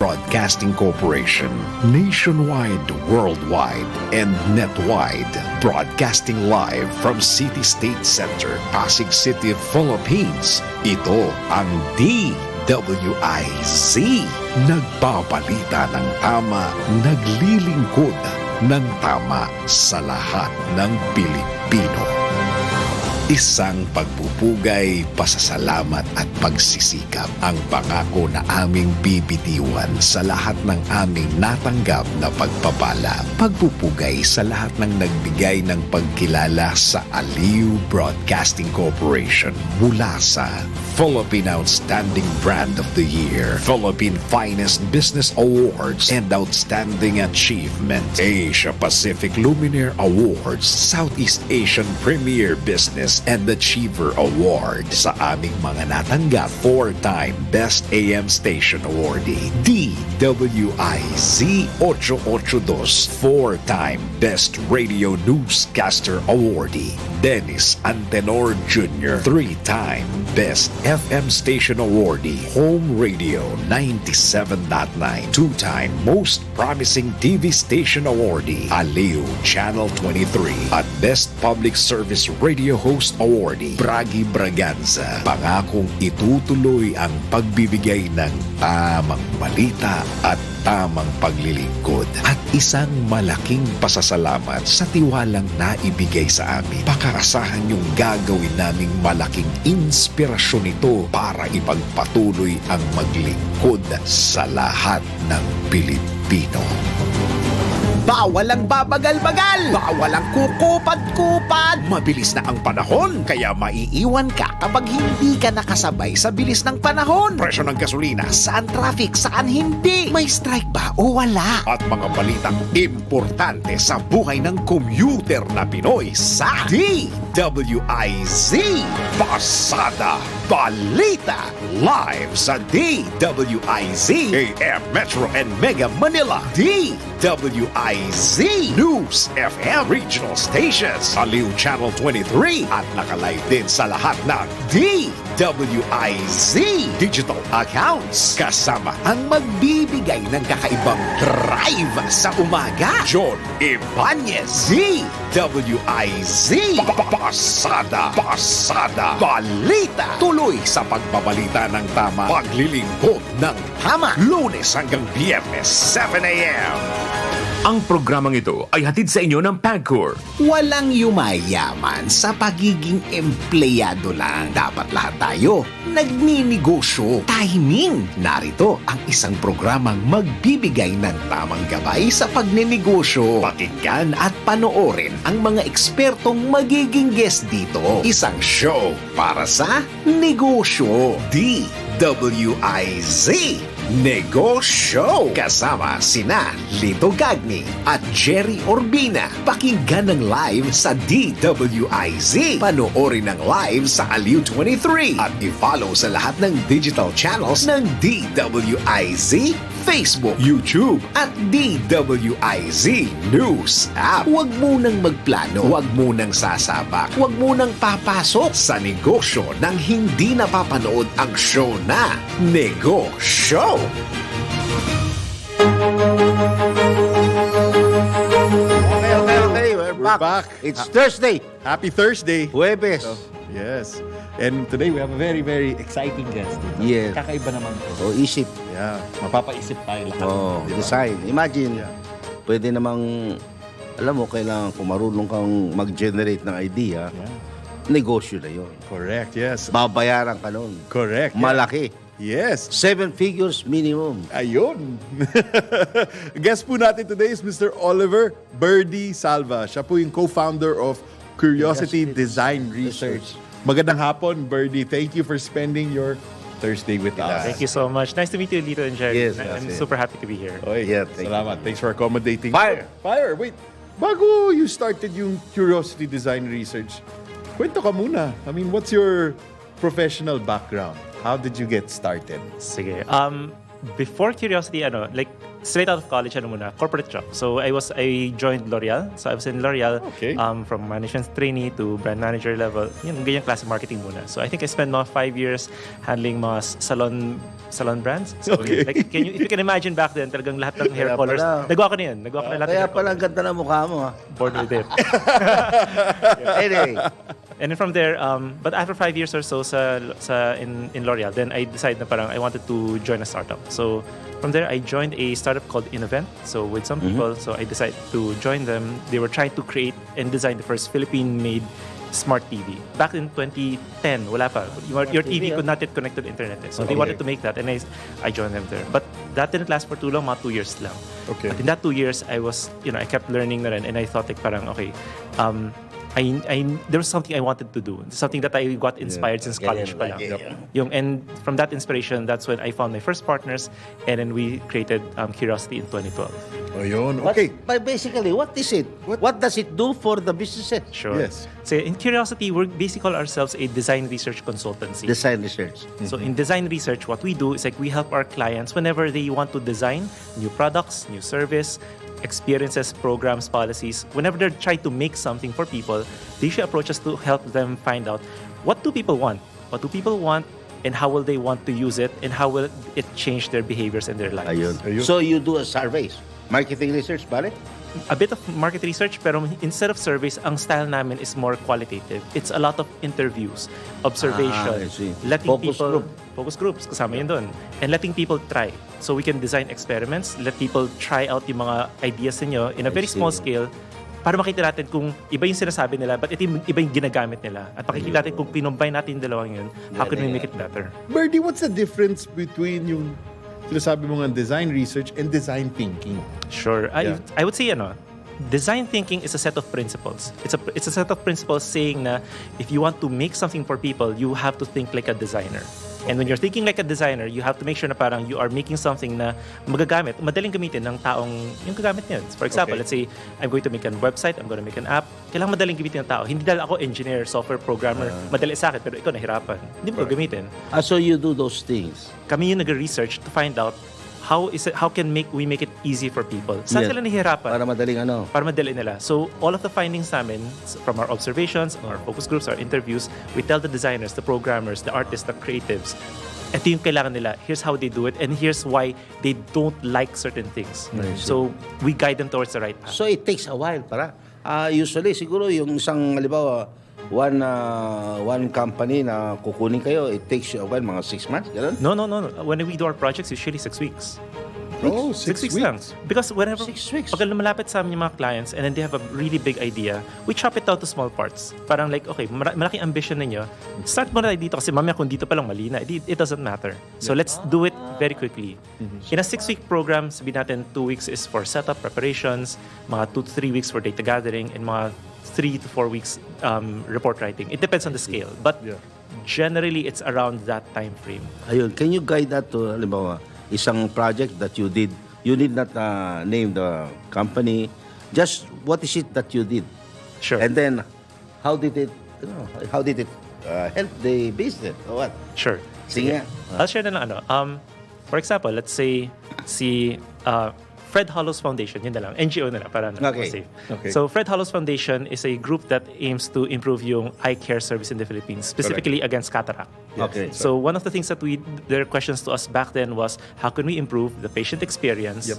Broadcasting Corporation, nationwide, worldwide, and netwide, broadcasting live from City State Center, Pasig City, Philippines. Ito ang DWIZ. Nagbabalita ng tama, naglilingkod ng tama sa lahat ng Pilipino. Isang pagpupugay, pasasalamat at pagsisikap ang pangako na aming bibitiwan sa lahat ng aming natanggap na pagpapala. Pagpupugay sa lahat ng nagbigay ng pagkilala sa Aliw Broadcasting Corporation mula sa Philippine Outstanding Brand of the Year, Philippine Finest Business Awards and Outstanding Achievement, Asia Pacific Luminaire Awards, Southeast Asian Premier Business and Achiever Award. Sa aming mga natanggap, 4-time Best AM Station Awardee, DWIZ 882, 4-time Best Radio Newscaster Awardee, Dennis Antenor Jr., 3-time Best FM Station Awardee, Home Radio 97.9, 2-time Most Promising TV Station Awardee, Aliw Channel 23, at Best Public Service Radio Host Awardee, Bragi Braganza. Pangakong itutuloy ang pagbibigay ng tamang balita at tamang paglilingkod at isang malaking pasasalamat sa tiwalang naibigay sa amin. Pakaasahan yung gagawin naming malaking inspirasyon ito para ipagpatuloy ang maglingkod sa lahat ng Pilipino. Bawal ang babagal-bagal! Bawal ang kukupad-kupad! Mabilis na ang panahon, kaya maiiwan ka kapag hindi ka nakasabay sa bilis ng panahon. Presyo ng gasolina, saan traffic, saan hindi? May strike ba o wala? At mga balitang importante sa buhay ng commuter na Pinoy sa DWIZ Pasada Balita, live sa DWIZ AM Metro and Mega Manila, DWIZ News FM Regional Stations, Aliw Channel 23 at nakalive din sa lahat ng DWIZ Digital Accounts. Kasama ang magbibigay ng kakaibang drive sa umaga, John Ibanez, DWIZ Pasada Balita. Tuloy sa pagbabalita ng tama, paglilingkod ng tama, Lunes hanggang Biyernes, 7 a.m. Ang programang ito ay hatid sa inyo ng PAGCOR. Walang yumayaman sa pagiging empleyado lang. Dapat lahat tayo nagninegosyo. Timing! Narito ang isang programang magbibigay ng tamang gabay sa pagnenegosyo. Pakinggan at panoorin ang mga ekspertong magiging guest dito. Isang show para sa negosyo. DWIZ Negoshow, kasama sina Lito Gagni at Gerry Urbina. Pakinggan ng live sa DWIZ. Panoorin ng live sa Aliw 23 at i-follow sa lahat ng digital channels ng DWIZ, Facebook, YouTube at DWIZ News app. Huwag munang magplano, huwag munang sasabak, huwag munang papasok sa negosyo nang hindi napapanood ang show na Negoshow. Okay, we're back. It's Thursday. Happy Thursday. Huwebes. Yes. And today we have a very, very exciting guest. Yes. Kakaiba naman to. O isip. Yeah. Mapapaisip tayo lahat. Oh, Di ba? design. Imagine, Yeah. pwede namang, alam mo, kailangan kung marunong kang mag-generate ng idea, negosyo na yun. Correct, yes. Babayaran ka nun. Correct. Malaki. Yes. 7 figures minimum. Ayun. Guest po natin today is Mr. Oliver Birdie Salva. Siya po yung co-founder of Curiosity Design Research. Magandang hapon, Birdie. Thank you for spending your Thursday with us. Thank you so much. Nice to meet you, Lito and Gerry. Yes, I'm yes. super happy to be here. Oy, Yeah, thank salamat. Thanks for accommodating. Fire! Fire! Wait, bago you started yung Curiosity Design Research, kwento ka muna. I mean, what's your professional background? How did you get started? Sige. Before Curiosity, like straight out of college, corporate job. So I joined L'Oreal. So I was in L'Oreal Okay. from management trainee to brand manager level. Yun, ganyan klase marketing muna. So I think I spent mga 5 years handling mga salon brands. So, Okay. like, if you can imagine back then, talagang lahat ng hair Kaya colors, pala. nagawa ko na yun. Nagawa ko na lahat ng Kaya hair pala ang colors. ganda ng mukha mo, ha? Born with it. Anyway, And then from there, but after 5 years or so in L'Oreal, then I decided na parang I wanted to join a startup. So from there, I joined a startup called Innovent. So with some people, so I decided to join them. They were trying to create and design the first Philippine-made smart TV. Back in 2010, wala pa. Your TV could not yet connect to the internet. So they wanted to make that, and I joined them there. But that didn't last for too long, mga 2 years lang. Okay. But in that 2 years, I was, I kept learning na rin, and I thought like parang, okay, there was something I wanted to do. Something that I got inspired since college pa lang. And from that inspiration, that's when I found my first partners, and then we created Curiosity in 2012. Ayun, okay. But basically, what is it? What does it do for the businesses? Sure. Yes. So in Curiosity, we basically call ourselves a design research consultancy. Design research. So in design research, what we do is like we help our clients whenever they want to design new products, new service, experiences, programs, policies. Whenever they're trying to make something for people, they should approach us to help them find out what do people want, and how will they want to use it, and how will it change their behaviors and their lives. Ayun. So you do a surveys, marketing research, pare? A bit of market research, pero instead of surveys, ang style namin is more qualitative. It's a lot of interviews, observation, I see. letting Focus people... group. Focus groups, kasama yun doon. And letting people try. So we can design experiments, let people try out yung mga ideas ninyo in a very see. small scale para makita natin kung iba yung sinasabi nila but iba yung ginagamit nila. At makikita natin kung pinumbay natin yung dalawang yun, how can we make it better? Birdie, what's the difference between yung sinasabi mo nga design research and design thinking? Sure. Yeah. I would say, design thinking is a set of principles. It's a set of principles saying na if you want to make something for people, you have to think like a designer. And when you're thinking like a designer, you have to make sure na parang you are making something na madaling gamitin ng taong yung gagamit niyan. For example, Okay. let's say, I'm going to make a website, I'm going to make an app. Kailangan madaling gamitin ng tao. Hindi dahil ako engineer, software programmer, madali sa akin, pero ikaw nahirapan. Hindi mo gamitin. So you do those things. Kami yung nag-research to find out how can we make it easy for people. Saan Yeah. sila nahihirapan? Para madaling ano. Para madali nila. So, all of the findings namin from our observations, our focus groups, our interviews, we tell the designers, the programmers, the artists, the creatives, ito yung kailangan nila. Here's how they do it, and here's why they don't like certain things. So, we guide them towards the right path. So it takes a while para. Usually, siguro yung isang, halimbawa, one company na kukunin kayo, it takes you a while, mga 6 months, gano'n? No. When we do our projects, usually 6 weeks. Oh, 6 weeks lang. Because whenever, 6 weeks. pag lumalapit sa amin yung mga clients and then they have a really big idea, we chop it down to small parts. Parang like, okay, malaking ambition ninyo, start mo na tayo dito kasi mamaya kung dito pa lang mali na, it doesn't matter. So let's do it very quickly. In a 6-week program, sabihin natin 2 weeks is for setup, preparations, mga 2 to 3 weeks for data gathering, and mga 3 to 4 weeks report writing. It depends on the scale. But generally, it's around that time frame. Ayun, can you guide that to, halimbawa, isang project that you did? You need not name the company. Just what is it that you did? Sure. And then, how did it help the business or what? Sure. Sige. I'll share na lang for example, let's say si Fred Hollows Foundation, yun na lang. NGO na lang, para Okay. safe. Okay. So, Fred Hollows Foundation is a group that aims to improve yung eye care service in the Philippines, specifically against cataract. Okay. So, one of the things that their questions to us back then was, how can we improve the patient experience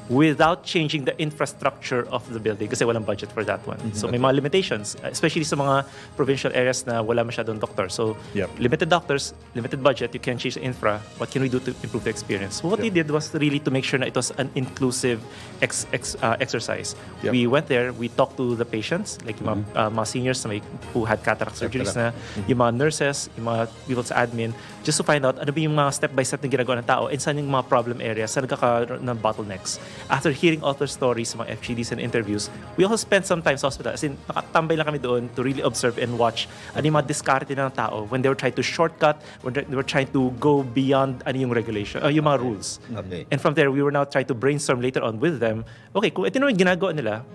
without changing the infrastructure of the building kasi walang budget for that one. So may mga limitations, especially sa mga provincial areas na wala masyadong doctor. So limited doctors, limited budget, you can't change the infra. What can we do to improve the experience? So what we did was really to make sure na it was an inclusive exercise. We went there, we talked to the patients, like yung mga seniors na who had cataract surgeries na, yung mga nurses, yung mga people sa admin, just to find out ano ba yung mga step-by-step na ginagawa ng tao and saan yung mga problem areas, saan nagkakaroon ng bottlenecks. After hearing all their stories, mga FGDs and interviews, we also spent some time sa hospital. As in, nakatambay lang kami doon to really observe and watch ano yung mga diskarte ng tao when they were trying to shortcut, when they were trying to go beyond ano yung regulation, yung mga rules. Okay. And from there, we were now trying to brainstorm later on with them, okay, kung ito naman yung ginagawa nila,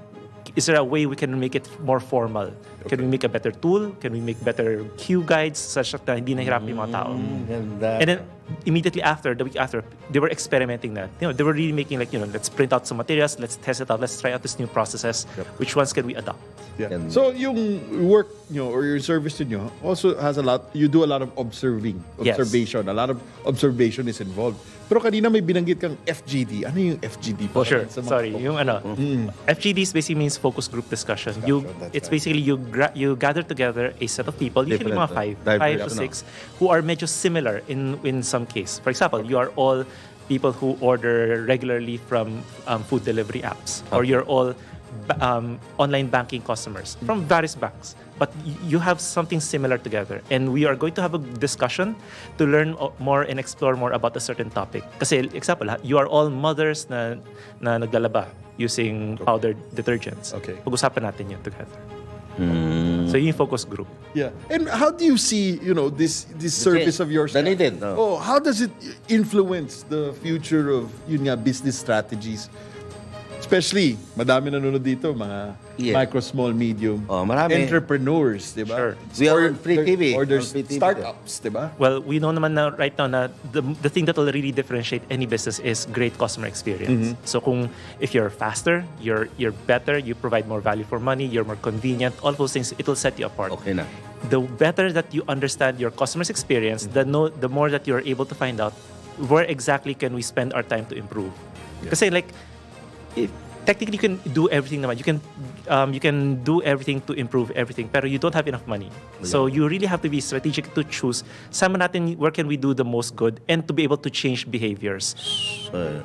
is there a way we can make it more formal? Can we make a better tool? Can we make better queue guides such that hindi nahirapan yung mga tao? Ganda. And then immediately after, the week after, they were experimenting that. They were really making let's print out some materials, let's test it out, let's try out this new processes. Which ones can we adopt? Yeah. Ganda. So yung work nyo or your service nyo also has you do a lot of Yes. observation. A lot of observation is involved. Pero kanina may binanggit kang FGD. Ano yung FGD? Oh, sure. Sa mga- Sorry. Yung FGDs basically means focus group discussion. It's basically you gather together a set of people, usually mga five to six, who are medyo similar in some case. For example, you are all people who order regularly from food delivery apps, or you're all online banking customers from various banks, but you have something similar together, and we are going to have a discussion to learn more and explore more about a certain topic. Kasi example, you are all mothers na naglalaba using powdered detergents. Okay. Pag-usapan natin yun together. So yun yung focus group. Yeah. And how do you see, this service of yours? The needed, no? Oh, how does it influence the future of business strategies? Especially, madami nanonood dito, mga micro, small, medium marami. entrepreneurs, di ba? Sure. We are on free TV. Or there's On free TV. startups, di ba? Well, we know naman na right now na the thing that will really differentiate any business is great customer experience. So if you're faster, you're better, you provide more value for money, you're more convenient, all those things, it'll set you apart. Okay na. The better that you understand your customer's experience, the more that you're able to find out where exactly can we spend our time to improve. Kasi technically you can do everything naman. You can do everything to improve everything, pero you don't have enough money. So you really have to be strategic to choose where can we do the most good and to be able to change behaviors.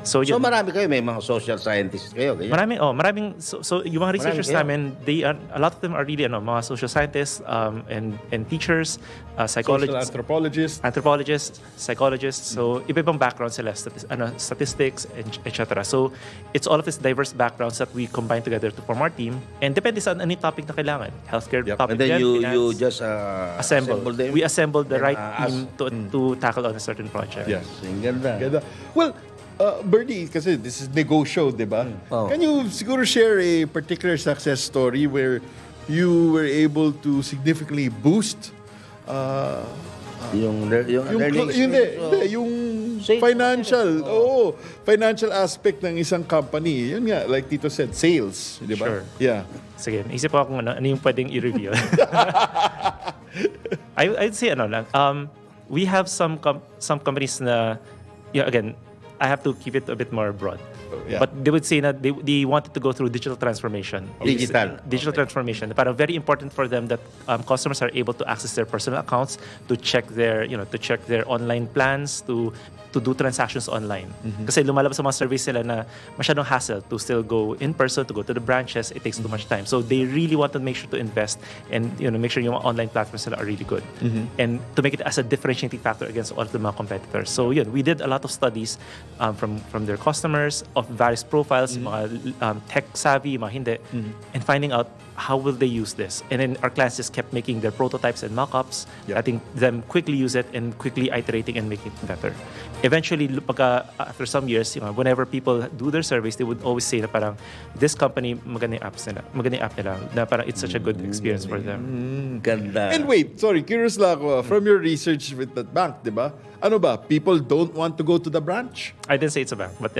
So marami kayo, may mga social scientists kayo. Ganyan. Maraming so yung mga researchers Marami namin, a lot of them are really mga social scientists and teachers, Social psychologists, anthropologists. psychologists. So iba-ibang backgrounds sila, statistics, etc. So it's all of these diverse backgrounds that we combine together to form our team. And depende sa any topic na kailangan. Healthcare topic. And then you finance, just assemble them. We assembled the And, right team to tackle on a certain project. Yes. Ang ganda. Ganda. Well, Bernie, kasi this is Negoshow, di ba? Oh. Can you siguro share a particular success story where you were able to significantly boost Yung learning yung Sales. financial aspect ng isang company. Yun nga, like Tito said, sales, di ba? Sure. Yeah. Sige, isip ko kung ano yung pwedeng i-reveal. I'd say we have some companies na, again, I have to keep it a bit more broad. Yeah. But they would say that they wanted to go through digital transformation. Digital transformation. Parang very important for them that customers are able to access their personal accounts, to check their online plans, to do transactions online. Kasi lumalabas sa mga surveys sila na masyadong hassle to still go in person, to go to the branches. It takes too much time. So they really want to make sure to invest and make sure yung mga online platforms nila are really good. And to make it as a differentiating factor against all of the mga competitors. So we did a lot of studies from their customers of various profiles, mga tech savvy, mga hindi, and finding out how will they use this. And then our clients just kept making their prototypes and mock-ups, letting them quickly use it and quickly iterating and making it better. Eventually, after some years, whenever people do their surveys, they would always say na parang, this company, maganda yung app nila, na parang it's such a good experience for them. Ganda. And wait, sorry, curious lang ako. From your research with that bank, di ba? Ano ba? People don't want to go to the branch? I didn't say it's a bank, but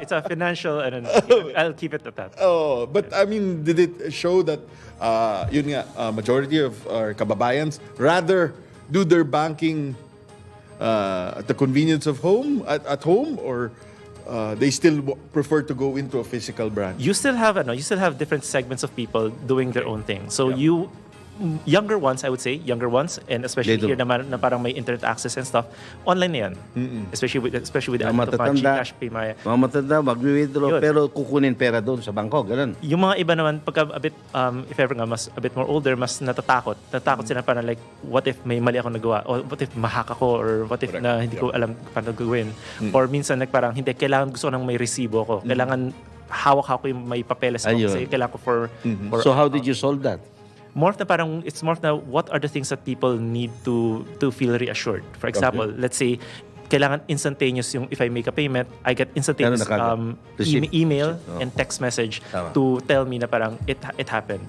it's a financial, and I'll keep it at that. Oh, but I mean, did it show that majority of our kababayans rather do their banking at the convenience of home, at home, or they still prefer to go into a physical branch? You still have different segments of people doing their own thing. So younger ones, I would say, and especially here naman na parang may internet access and stuff, online na yan. Especially with GCash, Pay, Mga matanda, mag-withdraw, pero kukunin pera doon sa bangko, ganun. Yung mga iba naman, pagka a bit, if ever nga, mas a bit more older, mas natatakot sila parang like, what if may mali ako nagawa? Or what if mahak ako? Or what if na hindi ko alam paano gawin? Or minsan, parang hindi, gusto ko nang may resibo ko. Kailangan hawak ako yung may papeles ko. Kasi kailangan ko for So how did you solve that? It's more na what are the things that people need to feel reassured. For example, let's say kailangan instantaneous yung if I make a payment, I get instantaneous Meron na kagad. Receipt. email Oh. and text message Tama. to tell me na parang it happened.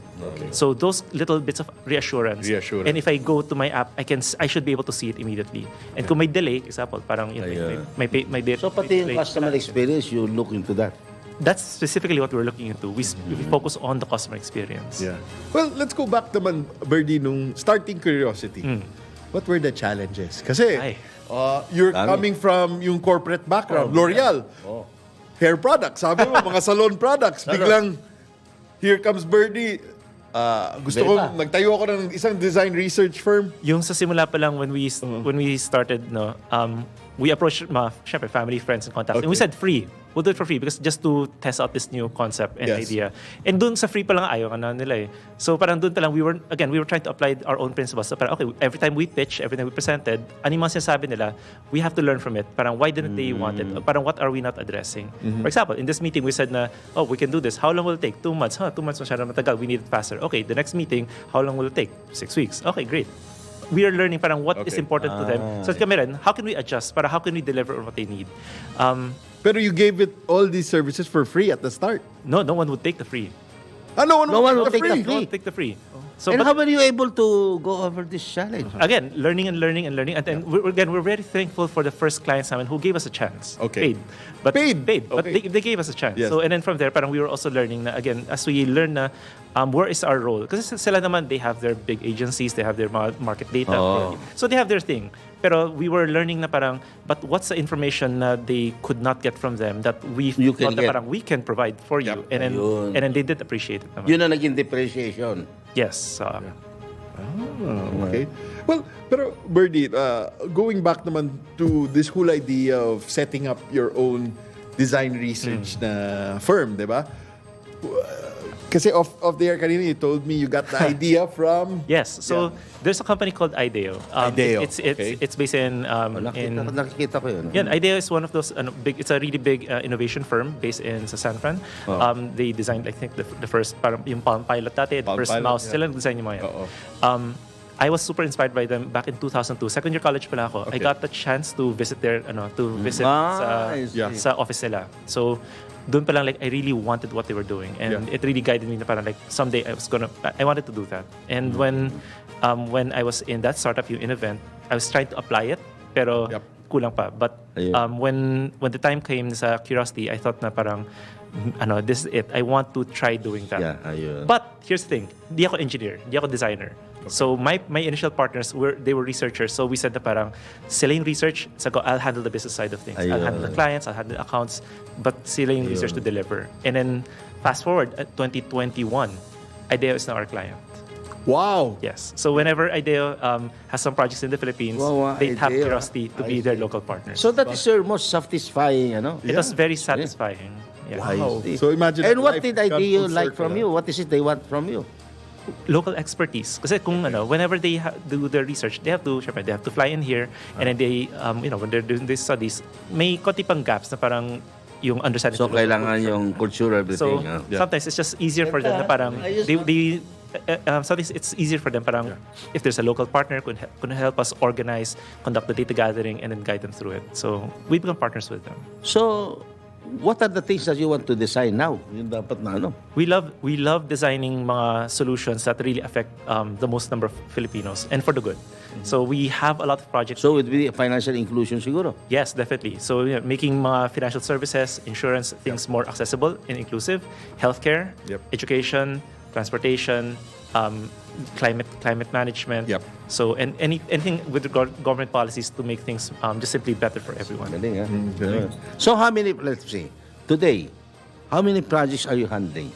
So those little bits of reassurance. Reassurance. And if I go to my app, I should be able to see it immediately. And kung may delay, example, parang yun, may date. So pati yung customer experience, you look into that. That's specifically what we're looking into. We focus on the customer experience. Yeah. Well, let's go back naman, Birdie, nung starting Curiosity. What were the challenges? Kasi Ay. you're Dami. coming from yung corporate background, L'Oreal, hair products, sabi mo, mga salon products. Biglang, here comes Birdie. Gusto ko, Beta. nagtayo ako ng isang design research firm. Yung sa simula pa lang when we started, no, we approached syempre, family, friends, and contacts. And we said free. We'll do it for free because just to test out this new concept and Yes. idea. And dun sa free pa lang ayaw ka na nila eh. So parang dun pa lang we were trying to apply our own principles. So parang okay, every time we pitch, every time we presented, ano yung mga sinasabi nila, we have to learn from it. Parang why didn't they want it? Parang what are we not addressing? For example, in this meeting we said na, oh, we can do this. How long will it take? 2 months. 2 months masyadong matagal. We need it faster. Okay, the next meeting, how long will it take? 6 weeks. Okay, great. We are learning parang what is Okay. important to them. So kami rin, how can we adjust? Para how can we deliver on what they need? Pero you gave it all these services for free at the start. No one would take the free. No one No one will will take the No one free. would take the free. So And but how were you able to go over this challenge? again, learning. And then we're very thankful for the first clients namin who gave us a chance. Okay. Paid. But Paid? But Okay. they gave us a chance. Yes. So and then from there, parang we were also learning na again, as we learn na where is our role? Kasi sila naman, they have their big agencies, they have their market data. Oh. So they have their thing. Pero we were learning na parang, but what's the information na they could not get from them that we You thought can na get. parang we can provide for you. Yep. Ayun. And then they did appreciate it naman. Yun ang naging depreciation. Yes. Okay. Well, pero Birdie, going back naman to this whole idea of setting up your own design research na firm, di ba? Kasi off the air kanina, you told me you got the idea from... Yes. So there's a company called IDEO. IDEO, It's it's based in Nakikita ko yun. yeah, IDEO is one of those big. It's a really big innovation firm based in sa San Fran. They designed, I think, the first parang yung Palm Pilot dati, the Palm first Pilot, mouse. yeah. Sila nag-design yung mga yan. Oo. I was super inspired by them back in 2002. Second year college pala ako. I Okay. got the chance to visit their I see. Yeah. sa office nila. So doon pa lang like I really wanted what they were doing, and it really guided me na parang like someday I wanted to do that. And when I was in that startup yung event, I was trying to apply it pero Yep. kulang pa. But Ayun. when the time came sa Curiosity, I thought na parang this is it. I want to try doing that. Yeah, ayun. But here's the thing, di ako engineer, di ako designer. So my initial partners were researchers. So we said na parang sila yung research, so I'll handle the business side of things. I'll handle the clients, I'll handle the accounts, but sila yung research to deliver. And then fast forward at 2021, IDEO is now our client. Wow! Yes. So whenever IDEO has some projects in the Philippines, Wow, they have IDEO. Curiosity to be their local partners. So that is your most satisfying, It was very satisfying. Yeah. Wow. I see. So imagine And that what life did comes IDEO full like circle, from you? What is it they want from you? Local expertise. Kasi kung whenever they do their research, they have to fly in here, and then they, when they're doing these studies, may konti pang gaps na parang yung understanding. So of the local kailangan culture. yung cultural So everything. sometimes it's just easier for them na parang sometimes it's easier for them parang if there's a local partner could help us organize, conduct the data gathering, and then guide them through it. So we become partners with them. So what are the things that you want to design now? Yung dapat na ano? We love designing mga solutions that really affect the most number of Filipinos and for the good. So we have a lot of projects. So it would be financial inclusion siguro. Yes, definitely. So making mga financial services, insurance, things more accessible and inclusive, healthcare, Yep. education, transportation, climate management. Yep. So and anything with regard government policies to make things just simply better for everyone. Galing, ha? galing. So how many, let's see, today, how many projects are you handling?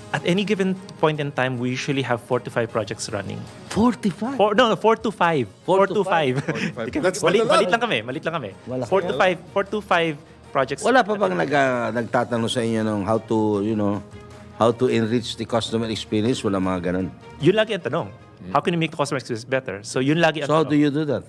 At any given point in time, we usually have 4 to 5 projects running. 45? 4 to 5. 4 to 5. 45. That's not a lot. Malit lang kami. Wala 4 to 5 projects. Wala pa bang nagtatanong sa inyo ng how to enrich the customer experience? Wala mga ganun. Yun lagi ang tanong. How can you make the customer experience better? So yun lagi ang So how tanong. do you do that?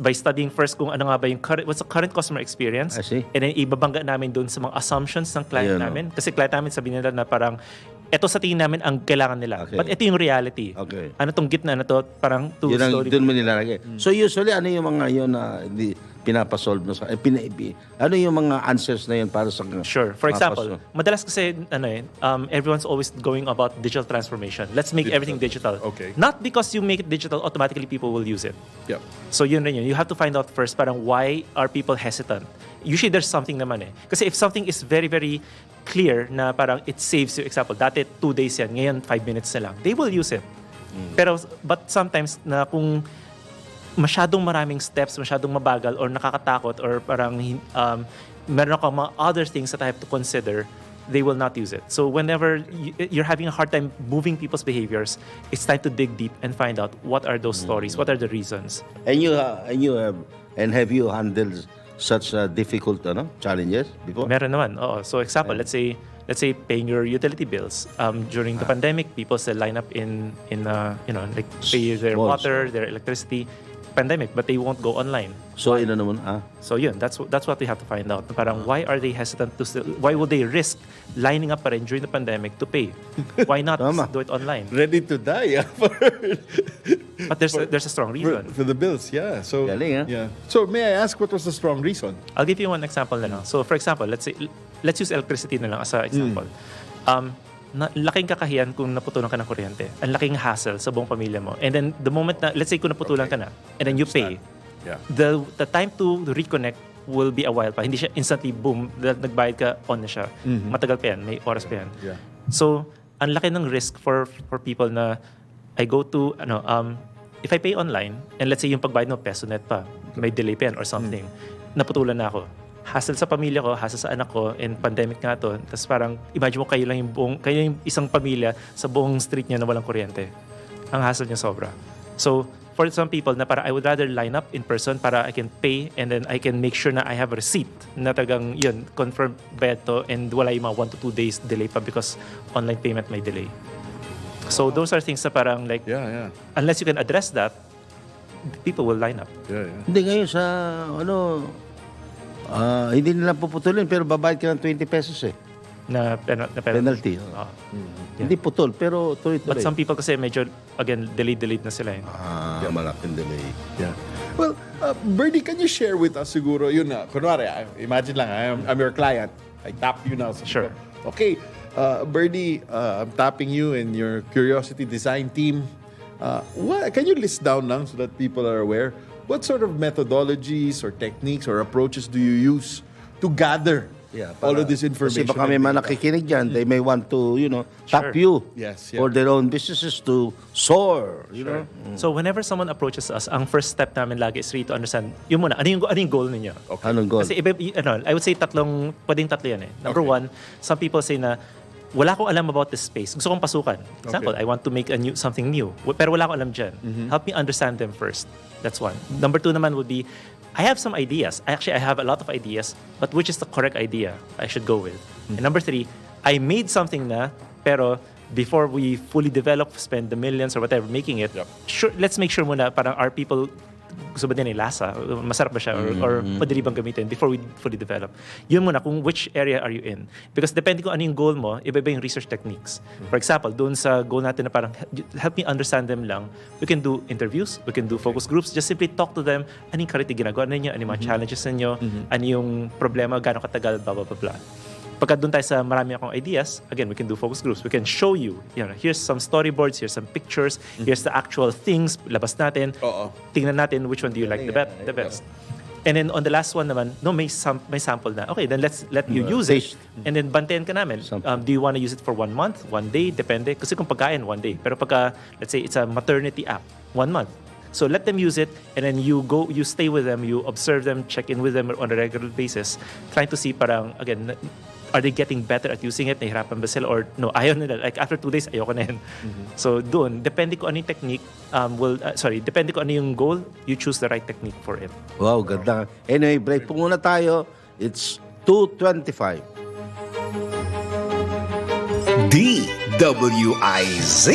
By studying first kung ano nga ba yung what's the current customer experience, I see. and then ibabangga namin doon sa mga assumptions ng client Ayun, namin. Kasi client namin sabihin nila na parang eto sa tingin namin ang kailangan nila. Okay. But ito yung reality. Okay. Ano tong gitna na to, parang too Yun ang slowly. doon mo nilalagay. So usually ano yung mga yun na pinapasolve mo sa ano yung mga answers na yun para sa Sure. For example, mapasolve? madalas kasi everyone's always going about digital transformation. Let's make everything digital. Okay. Not because you make it digital, automatically people will use it. Yep. So yun rin yun. You have to find out first parang why are people hesitant. Usually there's something naman eh. Kasi if something is very, very clear na parang it saves you, example, dati 2 days yan, ngayon 5 minutes na lang, they will use it. But sometimes na kung masyadong maraming steps, masyadong mabagal or nakakatakot or parang meron akong mga other things that I have to consider, they will not use it. So whenever you're having a hard time moving people's behaviors, it's time to dig deep and find out what are those stories, what are the reasons. And have you handled such difficult challenges before? Meron naman. Oo. So example, let's say paying your utility bills. During the pandemic, people still line up in like pay their Malls. water, their electricity. Pandemic, but they won't go online. So naman So yun, that's what we have to find out. Parang why are they hesitant to still? Why would they risk lining up pa rin during the pandemic to pay? Why not Tama. do it online? Ready to die But there's a strong reason. for the bills, yeah. So, Galing, yeah. So, may I ask what was the strong reason? I'll give you one example na lang. So for example, let's use electricity na lang as an example. Laking kakahiyan kung naputulan ka ng kuryente. Ang laking hassle sa buong pamilya mo. And then the moment na, let's say kung naputulan ka na, and then you pay, Yeah. the time to reconnect will be a while pa. Hindi siya instantly, boom, nagbayad ka, on na siya. Matagal pa yan, may oras pa yan. Yeah. So, ang laki ng risk for people na I go to, if I pay online, and let's say yung pagbayad mo, peso net pa, may delay pa yan or something, naputulan na ako. Hassle sa pamilya ko, hassle sa anak ko, and pandemic nga to. Tapos parang, imagine mo kayo yung isang pamilya sa buong street niya na walang kuryente. Ang hassle niya sobra. So, for some people na para I would rather line up in person para I can pay and then I can make sure na I have a receipt na talagang yun, confirm bayad to and wala yung mga 1 to 2 days delay pa because online payment may delay. So, those are things na parang like, Yeah. unless you can address that, people will line up. Yeah. Hindi ngayon sa hindi nila puputulin pero babayad ka ng 20 pesos Na penalty. Hindi putol pero But tuloy-tuloy. some people kasi medyo, again, delayed na sila eh. Malaking delay. Yeah. Well, Bernie, can you share with us siguro, yun na, kunwari, imagine lang, I'm your client. I tap you now. Sure. Okay, Bernie, I'm tapping you and your curiosity design team. Can you list down lang so that people are aware? What sort of methodologies or techniques or approaches do you use to gather all of this information? Kasi baka may mga nakikinig dyan, they may want to, tap Sure. you Yes, yeah. for their own businesses to soar, you know. So whenever someone approaches us, ang first step namin lagi is really to understand, yun muna, ano yung goal ninyo? Anong goal? Kasi I would say pwedeng tatlo yan eh. Number Okay. one, some people say na, wala akong alam about this space. Gusto kong pasukan. Example, Okay. I want to make something new. Pero wala akong alam dyan. Help me understand them first. That's one. Number two naman would be, I have some ideas. I have a lot of ideas, but which is the correct idea I should go with? And number three, I made something na, pero before we fully develop, spend the millions or whatever making it, sure, let's make sure muna parang our people gusto ba din yung lasa? Masarap ba siya? Or madali bang gamitin before we fully develop? Yun muna, kung which area are you in? Because depende kung ano yung goal mo, iba-iba yung research techniques. For example, doon sa goal natin na parang help me understand them lang, we can do interviews, we can do focus groups, just simply talk to them, ano yung kariti ginagawa ninyo, ano yung mga challenges ninyo, ano yung problema, gano'ng katagal, blah, blah, blah, blah. Pagka doon tayo sa marami akong ideas, again, we can do focus groups. We can show you, here's some storyboards, here's some pictures, here's the actual things, labas natin. Tingnan natin which one do you like the best. And then on the last one naman, may sample na. Okay, then let you use it. And then bantayan ka namin. Do you want to use it for 1 month, 1 day? Depende. Kasi kung pagkain, 1 day. Pero pagka, let's say, it's a maternity app, 1 month. So let them use it, and then you stay with them, you observe them, check in with them on a regular basis, trying to see parang, again, are they getting better at using it? Nahihirapan ba sila? Or no, ayaw nila. Like after 2 days, ayoko na yan. So doon, depende kung ano yung technique, depende kung ano yung goal, you choose the right technique for it. Wow, ganda. Anyway, break po muna tayo. It's 2:25. DWIZ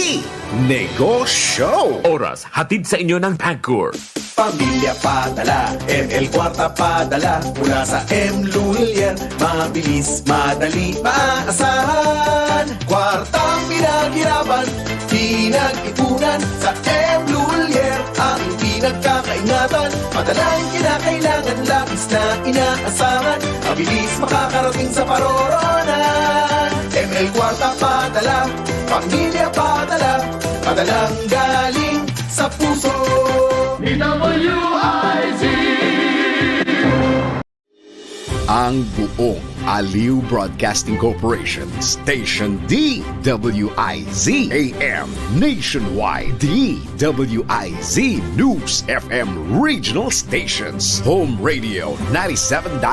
Negoshow. Oras, hatid sa inyo ng Pagcor. Pamilya padala, ML Kwarta padala, mula sa M. Lulian, mabilis, madali, maaasahan. Kwartang pinaghirapan, pinag-ipunan sa M. Lulian, ang pinagkakaingatan. Madalang kinakailangan, labis na inaasahan. Mabilis makakarating sa paroronan. ML Kwarta padala, pamilya padala, padalang galing sa puso. DWIZ. Ang buong Aliw Broadcasting Corporation Station DWIZ AM Nationwide DWIZ News FM Regional Stations Home Radio 97.9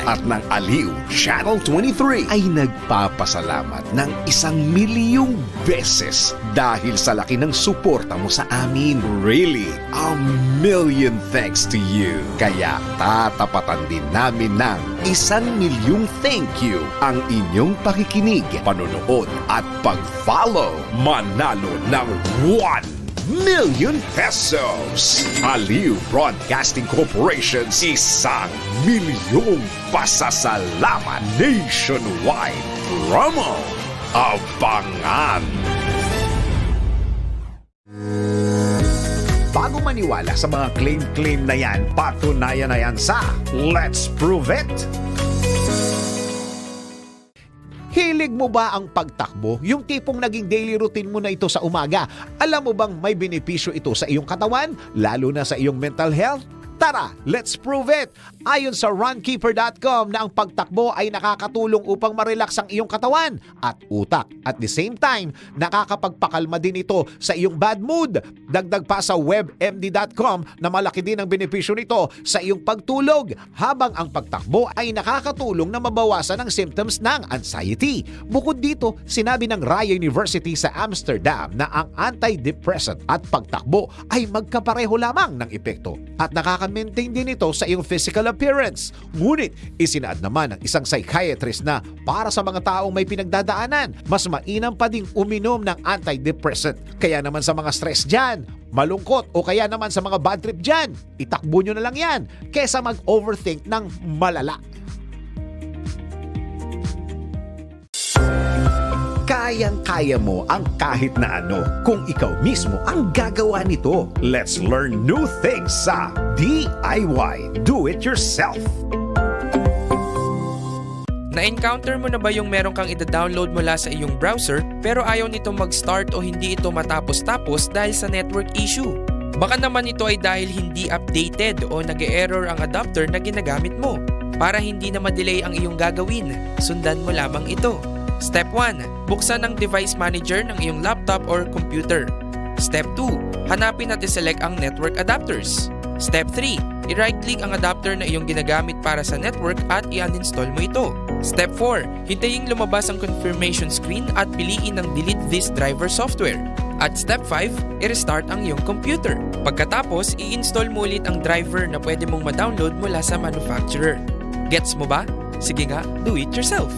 at ng Aliw Channel 23 ay nagpapasalamat ng 1,000,000 beses dahil sa laki ng suporta mo sa amin. Really, 1,000,000 thanks to you. Kaya tatapatan din namin ng 1,000,000 thank you ang inyong pakikinig, panonood at pag-follow. Manalo ng 1,000,000 pesos. Aliw Broadcasting Corporation's 1,000,000 pasasalamat nationwide promo. Abangan! Bago maniwala sa mga claim-claim na yan, patunayan na yan sa Let's Prove It! Hilig mo ba ang pagtakbo? Yung tipong naging daily routine mo na ito sa umaga. Alam mo bang may benepisyo ito sa iyong katawan? Lalo na sa iyong mental health? Tara, let's prove it! Ayon sa runkeeper.com na ang pagtakbo ay nakakatulong upang marelax ang iyong katawan at utak. At the same time, nakakapagpakalma din ito sa iyong bad mood. Dagdag pa sa webmd.com na malaki din ang benepisyo nito sa iyong pagtulog. Habang ang pagtakbo ay nakakatulong na mabawasan ang symptoms ng anxiety. Bukod dito, sinabi ng Raya University sa Amsterdam na ang antidepressant at pagtakbo ay magkapareho lamang ng epekto. At nakaka-maintain din ito sa iyong physical appearance. Ngunit, isinaad naman ng isang psychiatrist na para sa mga taong may pinagdadaanan, mas mainam pa ding uminom ng antidepressant. Kaya naman sa mga stress dyan, malungkot o kaya naman sa mga bad trip dyan, itakbo nyo na lang yan kesa mag-overthink ng malala. Kayang-kaya mo ang kahit na ano kung ikaw mismo ang gagawa nito. Let's learn new things sa DIY Do It Yourself. Na-encounter mo na ba yung meron kang ida-download mula sa iyong browser pero ayaw nito mag-start o hindi ito matapos-tapos dahil sa network issue? Baka naman ito ay dahil hindi updated o nag-e-error ang adapter na ginagamit mo. Para hindi na ma-delay ang iyong gagawin, sundan mo lamang ito. Step 1. Buksan ang device manager ng iyong laptop or computer. Step 2. Hanapin at iselect ang network adapters. Step 3. I-right-click ang adapter na iyong ginagamit para sa network at i-uninstall mo ito. Step 4. Hintayin lumabas ang confirmation screen at piliin ang delete this driver software. At Step 5. I-restart ang iyong computer. Pagkatapos, i-install mo ulit ang driver na pwede mong ma-download mula sa manufacturer. Gets mo ba? Sige nga, do it yourself!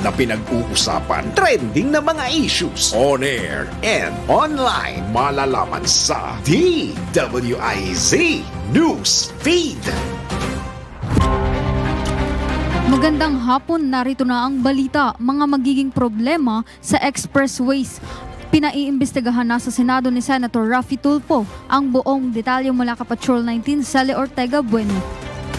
Na pinag-uusapan, trending na mga issues, on air and online, malalaman sa DWIZ News Feed. Magandang hapon, narito na ang balita. Mga magiging problema sa expressways. Pinaiimbestigahan na sa Senado ni Senator Raffy Tulfo ang buong detalye mula kay Patrol 19 Sally Ortega Bueno.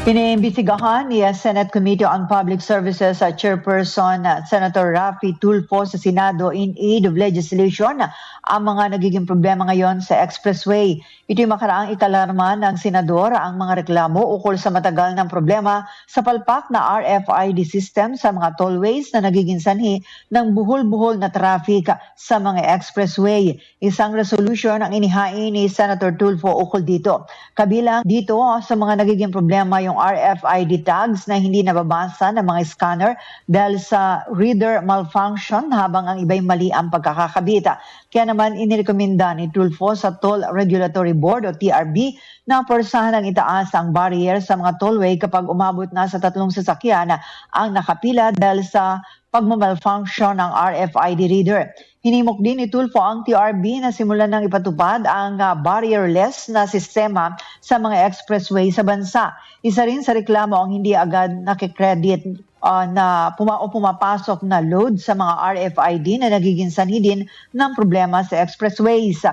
Iniimbestigahan ni Senate Committee on Public Services Chairperson Senator Raffy Tulfo sa Senado in aid of legislation ang mga nagiging problema ngayon sa expressway. Ito'y makaraang ikalarma ng senador ang mga reklamo ukol sa matagal ng problema sa palpak na RFID system sa mga tollways na nagiging sanhi ng buhol-buhol na traffic sa mga expressway. Isang resolution ang inihain ni Senator Tulfo ukol dito. Kabilang dito sa mga nagiging problema yung yung RFID tags na hindi nababasa ng mga scanner dahil sa reader malfunction habang ang iba'y mali ang pagkakakabita. Kaya naman inirekomenda ni Tulfo sa Toll Regulatory Board o TRB na porsahan ng itaas ang barrier sa mga tollway kapag umabot na sa 3 sasakyan ang nakapila dahil sa pagmamalfunction ng RFID reader. Hinimok din ni Tulfo ang TRB na simulan ng ipatupad ang barrierless na sistema sa mga expressway sa bansa. Isa rin sa reklamo ang hindi agad nakikredit na pumapasok na load sa mga RFID na nagiging sanhi din ng problema sa expressways.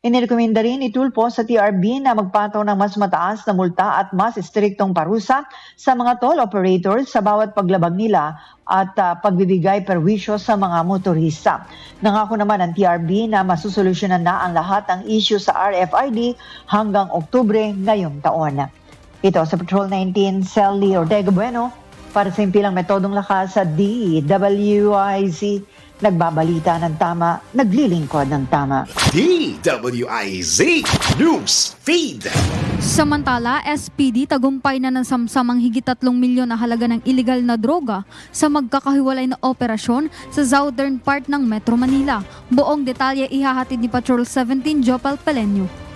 Inirekomenda rin ni Tulfo sa TRB na magpataw ng mas mataas na multa at mas striktong parusa sa mga toll operators sa bawat paglabag nila at pagbibigay perwisyo sa mga motorista. Nangako naman ang TRB na masusolusyonan na ang lahat ng issue sa RFID hanggang Oktubre ngayong taon. Ito sa Patrol 19, Sally Ortega Bueno para sa impilang metodong lakas sa DWIZ. Nagbabalita ng tama, naglilingkod ng tama. DWIZ News Feed. Samantala, SPD tagumpay na ng samsamang higit 3 milyon na halaga ng iligal na droga sa magkakahiwalay na operasyon sa southern part ng Metro Manila. Buong detalye ihahatid ni Patrol 17 Jopel Pelenyo.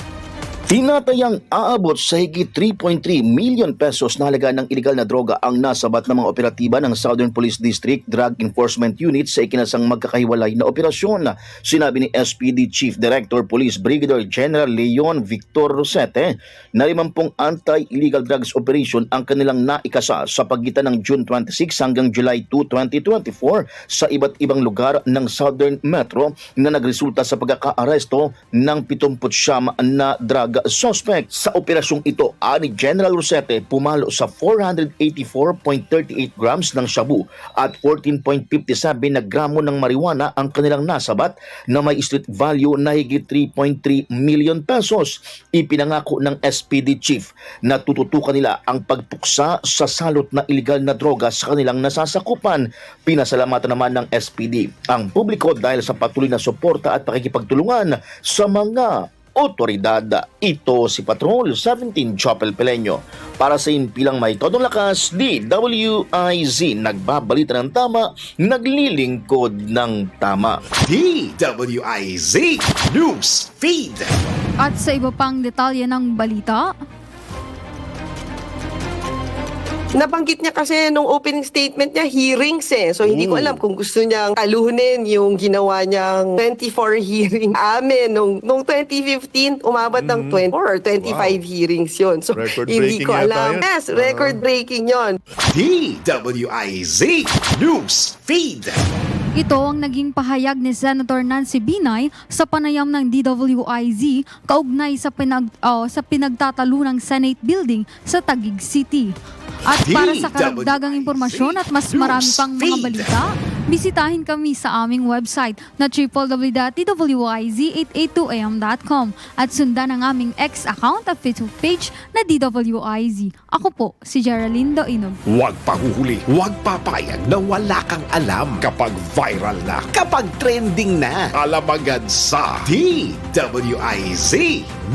Tinatayang aabot sa higit 3.3 million pesos na halaga ng iligal na droga ang nasabat ng mga operatiba ng Southern Police District Drug Enforcement Unit sa ikinasang magkakahiwalay na operasyon. Sinabi ni SPD Chief Director Police Brigadier General Leon Victor Rosete na 50 anti-illegal drugs operation ang kanilang naikasa sa pagitan ng June 26 hanggang July 2, 2024 sa iba't ibang lugar ng Southern Metro na nagresulta sa pagkakaaresto ng 79 na drug suspect. Sa operasyong ito, ani General Rosete pumalo sa 484.38 grams ng shabu at 14.57 na gramo ng marijuana ang kanilang nasabat na may street value na higit 3.3 million pesos. Ipinangako ng SPD Chief na tututukan nila ang pagpuksa sa salot na iligal na droga sa kanilang nasasakupan. Pinasalamatan naman ng SPD ang publiko dahil sa patuloy na suporta at pakikipagtulungan sa mga otoridad. Ito si Patrol 17 Chopel Pelenyo. Para sa impilang may todong lakas, DWIZ nagbabalita ng tama, naglilingkod ng tama. DWIZ News Feed. At sa iba pang detalye ng balita, nabanggit niya kasi nung opening statement niya, hearings eh. So hindi ko alam kung gusto niyang talunin yung ginawa niyang 24 hearing amin. Nung 2015, umabot ng 24 or 25 hearings yon. So hindi ko alam. Yes, record-breaking yon. DWIZ News Feed. ito ang naging pahayag ni Senator Nancy Binay sa panayam ng DWIZ kaugnay sa pinagtatalunang Senate Building sa Taguig City. At para sa karagdagang impormasyon at mas marami pang mga balita, bisitahin kami sa aming website na www.dwiz882am.com at sundan ang aming X account at Facebook page na DWIZ. Ako po, si Geraldine Doinog. Huwag pahuhuli, huwag papayag na wala kang alam kapag viral na, kapag trending na. Alam agad sa DWIZ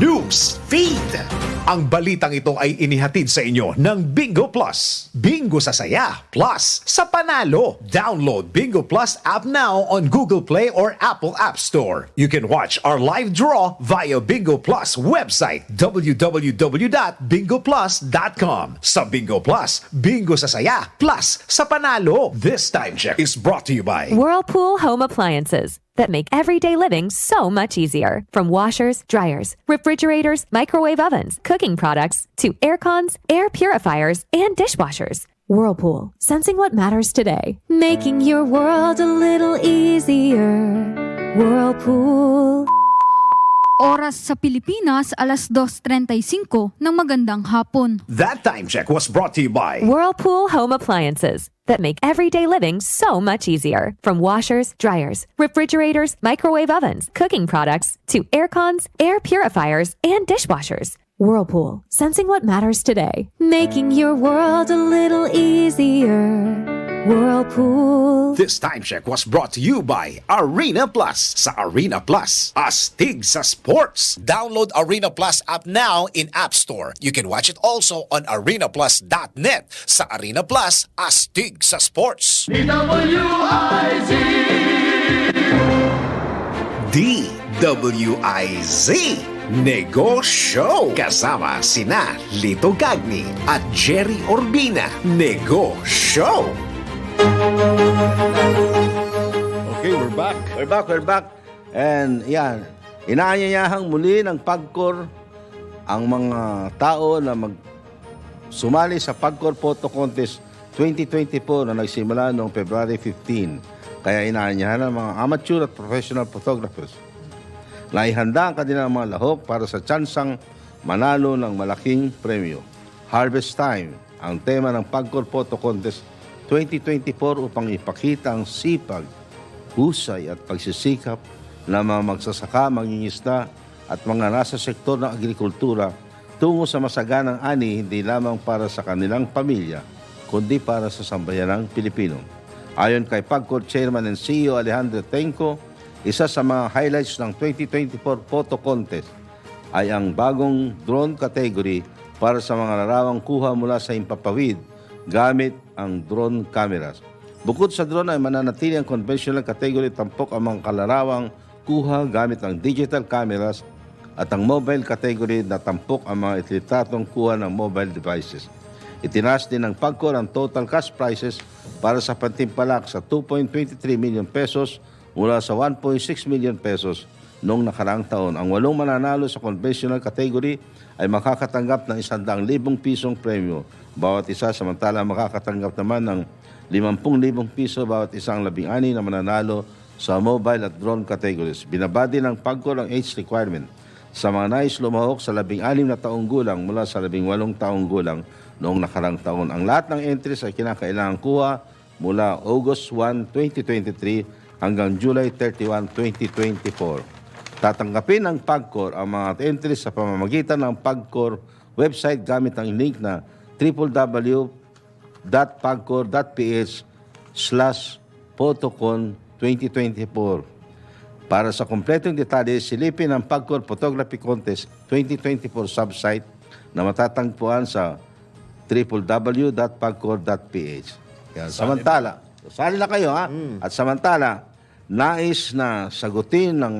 News Feed. Ang balitang ito ay inihatid sa inyo ng Bingo Plus. Bingo sa saya, plus sa panalo. Download Bingo Plus app now on Google Play or Apple App Store. You can watch our live draw via Bingo Plus website www.bingoplus.com. Sa Bingo Plus, bingo sa saya, plus sa panalo. This time check is brought to you by Whirlpool Home Appliances that make everyday living so much easier. From washers, dryers, refrigerators, microwave ovens, cooking products, to air cons, air purifiers, and dishwashers. Whirlpool, sensing what matters today. Making your world a little easier. Whirlpool. Oras sa Pilipinas, alas 2:35 ng magandang hapon. That time check was brought to you by Whirlpool Home Appliances that make everyday living so much easier. From washers, dryers, refrigerators, microwave ovens, cooking products, to air cons, air purifiers, and dishwashers. Whirlpool, sensing what matters today. Making your world a little easier. Whirlpool. This time check was brought to you by Arena Plus. Sa Arena Plus, astig sa sports. Download Arena Plus app now in App Store. You can watch it also on arenaplus.net. Sa Arena Plus, astig sa sports. DWIZ Negoshow. Kasama sina Lito Gagni at Gerry Urbina. Negoshow. Okay, we're back. We're back. And yan, inaanyayahang muli ng PAGCOR ang mga tao na sumali sa PAGCOR Photo Contest 2024 na nagsimula noong February 15. Kaya inaanyahan ng mga amateur at professional photographers na ihanda ang kanilang mga lahok para sa tsansang manalo ng malaking premyo. Harvest Time, ang tema ng PAGCOR Photo Contest 2024 upang ipakita ang sipag, husay at pagsisikap ng mga magsasaka, mangingisda at mga nasa sektor ng agrikultura tungo sa masaganang ani hindi lamang para sa kanilang pamilya, kundi para sa sambayanang Pilipino. Ayon kay PAGCOR Chairman and CEO Alejandro Tenco, isa sa mga highlights ng 2024 photo contest ay ang bagong drone category para sa mga larawang kuha mula sa himpapawid gamit ang drone cameras. Bukod sa drone ay mananatili ang conventional category, tampok ang mga kalarawang kuha gamit ang digital cameras at ang mobile category na tampok ang mga itritratong kuha ng mobile devices. Itinaas din ng PAGCOR ang total cash prizes para sa pantimpalak sa 2.23 million pesos mula sa 1.6 million pesos noong nakaraang taon. Ang 8 mananalo sa conventional category ay makakatanggap ng 100,000 pisong premyo bawat isa, samantala makakatanggap naman ng 50,000 piso bawat isang 16 na mananalo sa mobile at drone categories. Binabadi ng PAGCOR ang age requirement sa mga nais lumahok sa 16 na taong gulang mula sa 18 taong gulang noong nakarang taon. Ang lahat ng entries ay kinakailangang kuha mula August 1, 2023 hanggang July 31, 2024. Tatanggapin ng PAGCOR ang mga entries sa pamamagitan ng PAGCOR website gamit ang link na www.pagcor.ph/photocon2024. Para sa kompletong detalye, silipin ang PAGCOR Photography Contest 2024 subsite na matatagpuan sa www.pagcor.ph. Samantala, sali na kayo ha. At samantala, nais na sagutin ng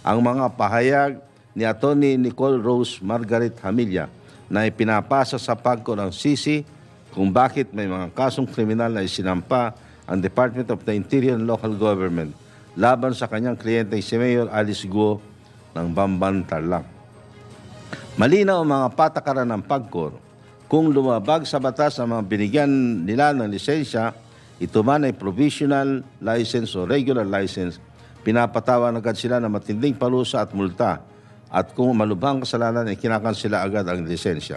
ang mga pahayag ni Atty. Nicole Rose Margaret Hamilla na ipinapasa sa PAGCOR ang sisi kung bakit may mga kasong kriminal na isinampa ang Department of the Interior and Local Government laban sa kanyang kliyente si Mayor Alice Guo ng Bamban, Tarlac. Malinaw ang mga patakaran ng PAGCOR. Kung lumabag sa batas ang mga binigyan nila ng lisensya, ito man ay provisional license o regular license, pinapatawan agad sila ng matinding parusa at multa. At kung malubhang kasalanan ay kinakansela agad ang lisensya.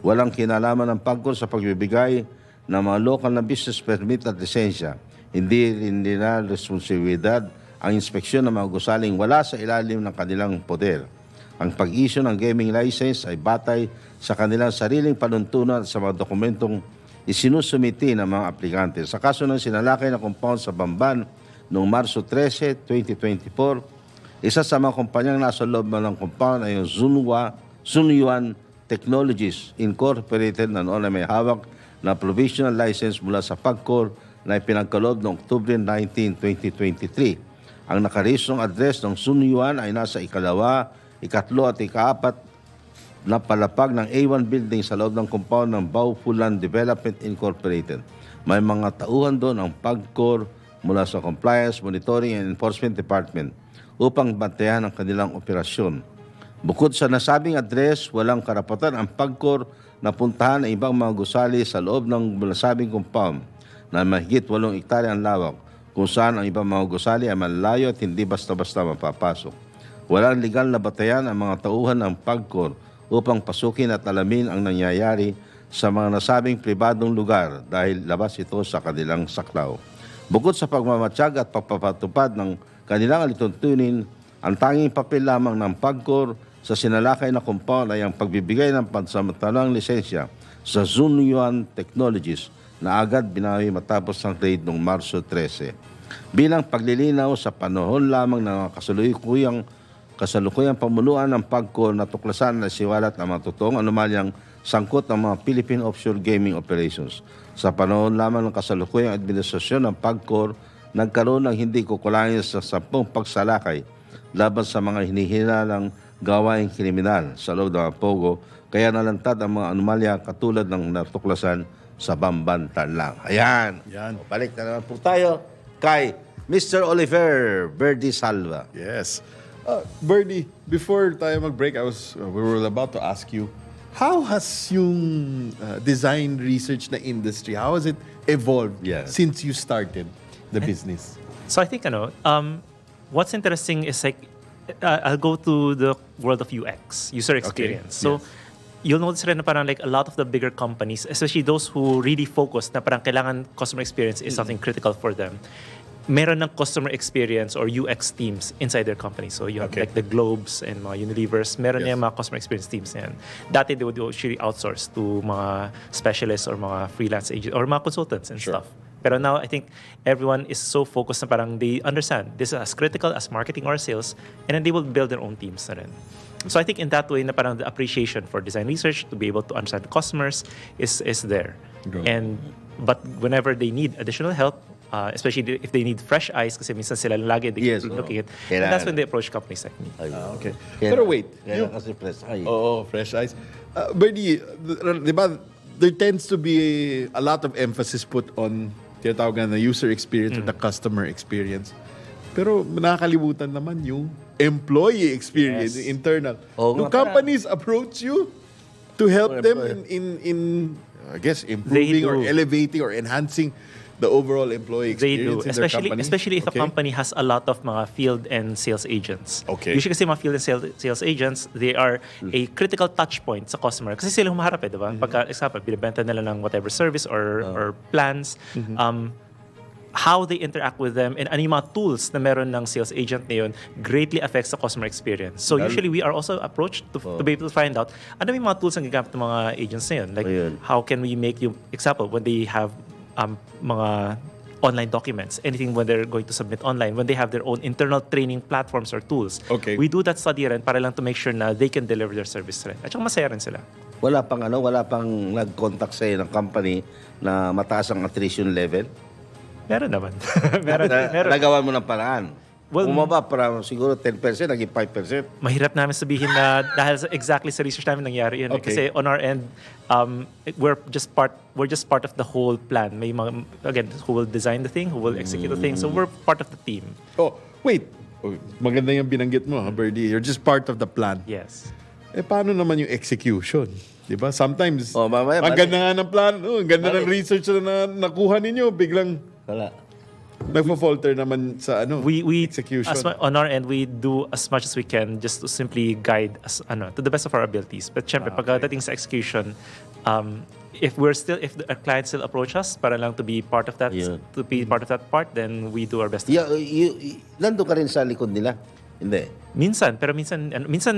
Walang kinalaman ng PAGCOR sa pagbibigay ng mga local na business permit at lisensya. Hindi rin nila responsibilidad ang inspeksyon ng mga gusaling wala sa ilalim ng kanilang poder. Ang pag-issue ng gaming license ay batay sa kanilang sariling panuntunan sa mga dokumentong isinusumiti ng mga aplikante. Sa kaso ng sinalakay na compound sa Bamban noong Marso 13, 2024, isa sa mga kumpanyang nasa loob ng compound ay yung Zunyuan Technologies Incorporated na noon ay may hawak na provisional license mula sa PAGCOR na ipinagkaloob noong Oktubre 19, 2023. Ang nakarehistong address ng Zunyuan ay nasa ikalawa, ikatlo at ikaapat na palapag ng A1 building sa loob ng compound ng Baufulan Development Incorporated. May mga tauhan doon ang PAGCOR mula sa Compliance, Monitoring and Enforcement Department upang bantayan ang kanilang operasyon. Bukod sa nasabing address, walang karapatan ang PAGCOR na puntahan ang ibang mga gusali sa loob ng nasabing compound na mahigit 8 hektarya ang lawak kung saan ang ibang mga gusali ay malayo at hindi basta-basta mapapasok. Walang legal na batayan ang mga tauhan ng PAGCOR upang pasukin at alamin ang nangyayari sa mga nasabing pribadong lugar dahil labas ito sa kanilang saklaw. Bukod sa pagmamatsyag at pagpapatupad ng kanilang alituntunin, ang tanging papel lamang ng PAGCOR sa sinalakay na compound ay ang pagbibigay ng pansamantalang lisensya sa Zunyuan Technologies na agad binawi matapos ang raid noong Marso 13. Bilang paglilinaw sa panahon lamang ng kasalukuyang pamunuan ng PAGCOR na tuklasan na siwalat ng mga totoong anomalyang sangkot ng mga Philippine offshore gaming operations. Sa panahon lamang ng kasalukuyang administrasyon ng PAGCOR, nagkaroon ng hindi kukulangin sa 10 pagsalakay laban sa mga hinihinalang gawaing kriminal sa loob ng mga POGO, kaya nalantad ang mga anomalya katulad ng natuklasan sa Bambantan lang. Ayan. Yan. Balik na naman po tayo kay Mr. Oliver Verdi Salva. Yes. Birdie, before tayo mag-break, we were about to ask you, how has yung design research na industry, how has it evolved since you started the business? So I think, what's interesting is like, I'll go to the world of UX, user experience. So you'll notice rin na parang like a lot of the bigger companies, especially those who really focus na parang kailangan customer experience is something critical for them. Meron ng customer experience or UX teams inside their company. So you have like the Globes and mga Unilevers. Meron yung mga customer experience teams na yan. Dati they would actually outsource to mga specialists or mga freelance agents or mga consultants and stuff. Pero now I think everyone is so focused na parang they understand this is as critical as marketing or sales, and then they will build their own teams na rin. So I think in that way na parang the appreciation for design research to be able to understand the customers is there. But whenever they need additional help, especially if they need fresh eyes, kasi minsan sila lagi looking at, and that's when they approach companies like me. Okay. Pero wait. Kasi fresh eyes. Fresh eyes. Birdie, di ba, there tends to be a lot of emphasis put on tinatawag na user experience or the customer experience. Pero nakakalimutan naman yung employee experience, internal. Do companies approach you to help them in I guess, improving or elevating or enhancing the overall employee experience in their company? Especially if a company has a lot of mga field and sales agents. Usually kasi mga field and sales agents, they are a critical touch point sa customer. Kasi sila humaharap diba? Pagka, example, binibenta nila ng whatever service or plans, how they interact with them and ano yung mga tools na meron ng sales agent na yun greatly affects the customer experience. So usually we are also approached to be able to find out ano yung mga tools ang gagamit ng mga agents na yun. Like how can we make yung, example, when they have mga online documents, anything when they're going to submit online, when they have their own internal training platforms or tools. We do that study rin para lang to make sure na they can deliver their service rin. At saka masaya rin sila. Wala pang nag-contact sa'yo ng company na mataas ang attrition level? Meron naman. meron. Nagawa mo ng paraan. Bumaba para siguro 10%, naging 5%. Mahirap namin sabihin na dahil exactly sa research namin nangyari yun. Kasi on our end, we're just part of the whole plan. May mga, again, who will design the thing, who will execute the thing. So we're part of the team. Wait. Maganda yung binanggit mo, Birdie. You're just part of the plan. Yes. Paano naman yung execution? Diba? Sometimes, ang ganda nga ng plan, ang ganda ng research na nakuha ninyo, biglang wala. Nagpo-falter naman sa we execution. On our end, we do as much as we can just to simply guide to the best of our abilities. But syempre, pagdating sa execution, if a client still approach us para lang to be part of that, to be part of that part, then we do our best. Nandun ka rin sa likod nila? Hindi. Minsan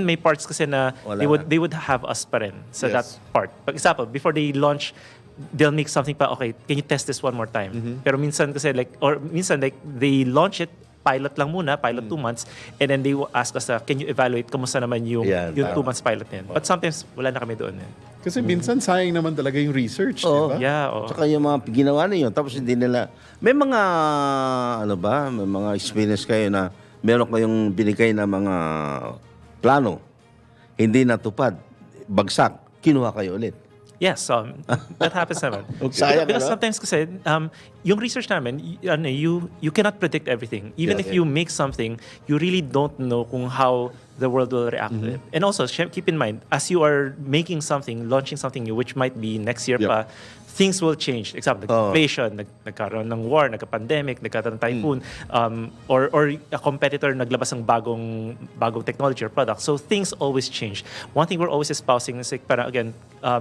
may parts kasi na they would have us pa rin sa that part. For example, before they launch, they'll make something pa, okay, can you test this one more time? Pero minsan kasi minsan they launch it, pilot lang muna, pilot 2 months, and then they will ask us, can you evaluate kamusta naman yung 2 months pilot na yun? But sometimes, wala na kami doon. Kasi minsan sayang naman talaga yung research, diba? Tsaka yung mga ginawa ninyo, tapos hindi nila, may mga, may mga experience kayo na meron kayong binigay na mga plano, hindi natupad, bagsak, kinuha kayo ulit. Yes, that happens naman. Because sometimes kasi, yung research namin, you cannot predict everything. Even if you make something, you really don't know kung how the world will react to it. And also, keep in mind, as you are making something, launching something new, which might be next year pa, things will change. Example, inflation, nagkaroon ng war, nagka-pandemic, nagkaroon ng typhoon, or a competitor naglabas ng bagong technology or product. So things always change. One thing we're always espousing is like, parang again,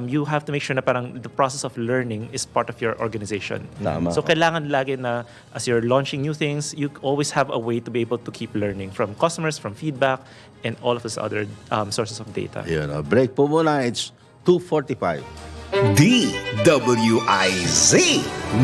you have to make sure na parang the process of learning is part of your organization. So kailangan lagi na as you're launching new things, you always have a way to be able to keep learning from customers, from feedback, and all of these other sources of data. Break po muna. It's 2:45. DWIZ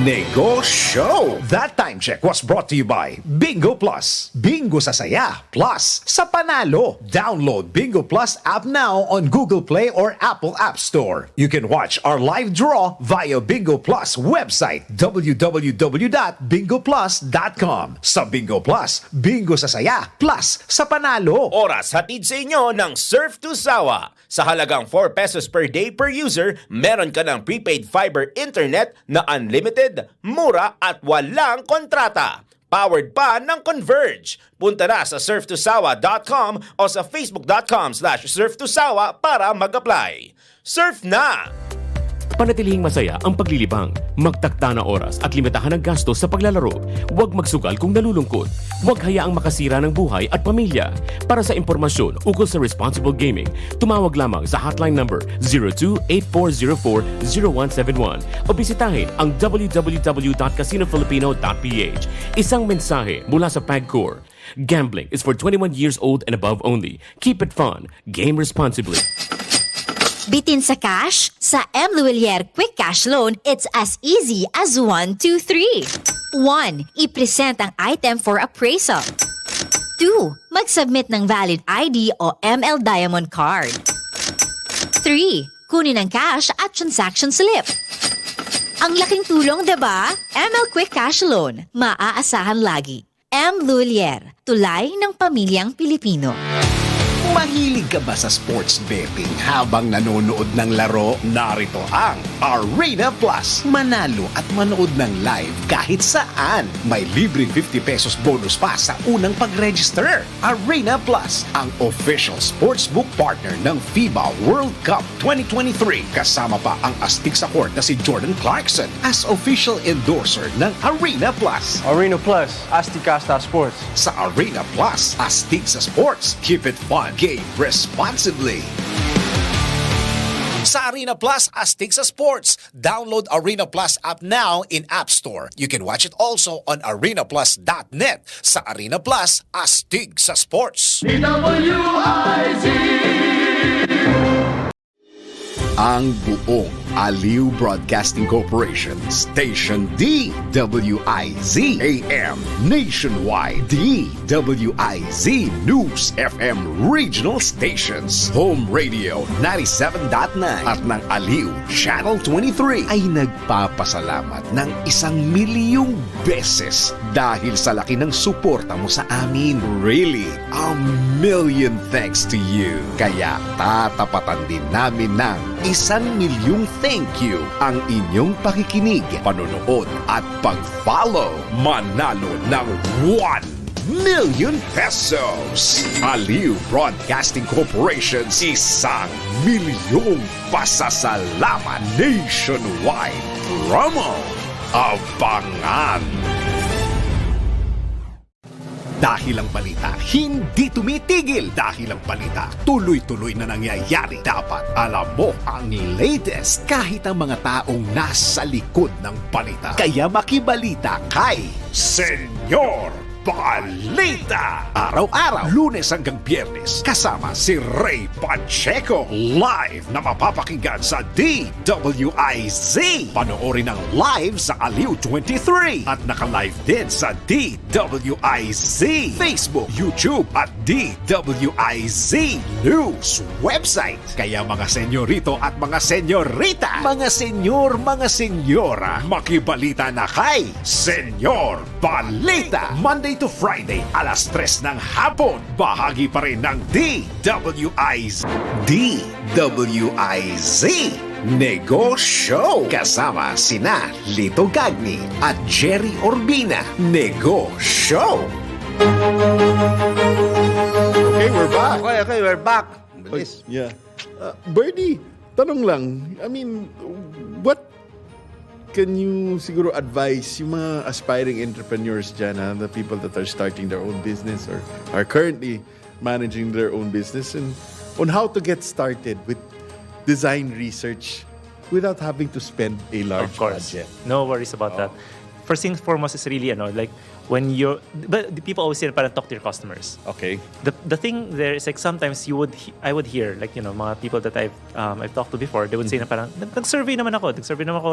Negoshow. That time check was brought to you by Bingo Plus. Bingo sa saya, plus sa panalo. Download Bingo Plus app now on Google Play or Apple App Store. You can watch our live draw via Bingo Plus website www.bingoplus.com. Sa Bingo Plus, bingo sa saya, plus sa panalo. Oras hatid sa inyo ng Surf to Sawa. Sa halagang 4 pesos per day per user, meron ka ng prepaid fiber internet na unlimited, mura at walang kontrata. Powered pa ng Converge. Punta na sa surftosawa.com o sa facebook.com/surftosawa para mag-apply. Surf na! Panatilihing masaya ang paglilibang. Magtakda na oras at limitahan ang gastos sa paglalaro. Huwag magsugal kung nalulungkot. Huwag hayaang makasira ng buhay at pamilya. Para sa impormasyon ukol sa responsible gaming, tumawag lamang sa hotline number 02-8404-0171 o bisitahin ang www.casinofilipino.ph. Isang mensahe mula sa PAGCOR. Gambling is for 21 years old and above only. Keep it fun. Game responsibly. Bitin sa cash? Sa M. Luwilier Quick Cash Loan, it's as easy as 1, 2, 3. 1. I-present ang item for appraisal. 2. Mag-submit ng valid ID o ML Diamond Card. 3. Kunin ang cash at transaction slip. Ang laking tulong, diba? ML Quick Cash Loan. Maaasahan lagi. M. Luwilier, tulay ng pamilyang Pilipino. Mahilig ka ba sa sports betting habang nanonood ng laro? Narito ang Arena Plus. Manalo at manood ng live kahit saan. May libreng 50 pesos bonus pa sa unang pag-register. Arena Plus, ang official sportsbook partner ng FIBA World Cup 2023. Kasama pa ang astig sa court na si Jordan Clarkson as official endorser ng Arena Plus. Arena Plus, astig Casta Sports. Sa Arena Plus, astig sa sports. Keep it fun. Game responsibly. Sa Arena Plus, astig sa sports. Download Arena Plus app now in App Store. You can watch it also on arenaplus.net. Sa Arena Plus, astig sa sports. DWIZ. Ang buong Aliw Broadcasting Corporation, Station DWIZ AM Nationwide, DWIZ News FM Regional Stations, Home Radio 97.9 at ng Aliw Channel 23 ay nagpapasalamat ng 1,000,000 beses dahil sa laki ng suporta mo sa amin. Really, 1,000,000 thanks to you. Kaya tatapatan din namin ng 1,000,000 thank you ang inyong pakikinig, panonood at pag-follow. Manalo ng 1,000,000 pesos. Aliw Broadcasting Corporation, 1,000,000 pasasalamat nationwide promo. Abangan! Dahil ang balita hindi tumitigil. Dahil ang balita tuloy-tuloy na nangyayari. Dapat alam mo ang latest kahit ang mga taong nasa likod ng balita. Kaya makibalita kay Senyor Balita. Araw-araw, Lunes hanggang Biyernes, kasama si Ray Pacheco. Live na mapapakinggan sa DWIZ. Panoorin ang live sa Aliw 23 at naka-live din sa DWIZ Facebook, YouTube at DWIZ News website. Kaya mga senyorito at mga senyorita, mga senyor, mga senyora, makibalita na kay Senyor Balita. Monday to Friday, alas 3 ng hapon. Bahagi pa rin ng DWIZ. DWIZ Negoshow. Kasama sina Lito Gagni at Gerry Urbina. Negoshow. Okay, we're back. Okay, we're back. Bilis. Yeah. Birdie, tanong lang. I mean, what can you siguro advise yung mga aspiring entrepreneurs dyan, the people that are starting their own business or are currently managing their own business, and on how to get started with design research without having to spend a large budget? No worries about that. First things foremost is really, like, when but the people always say parang talk to your customers. Okay. The thing there is like sometimes I would hear like mga people that I've talked to before, they would say na parang nag-survey naman ako,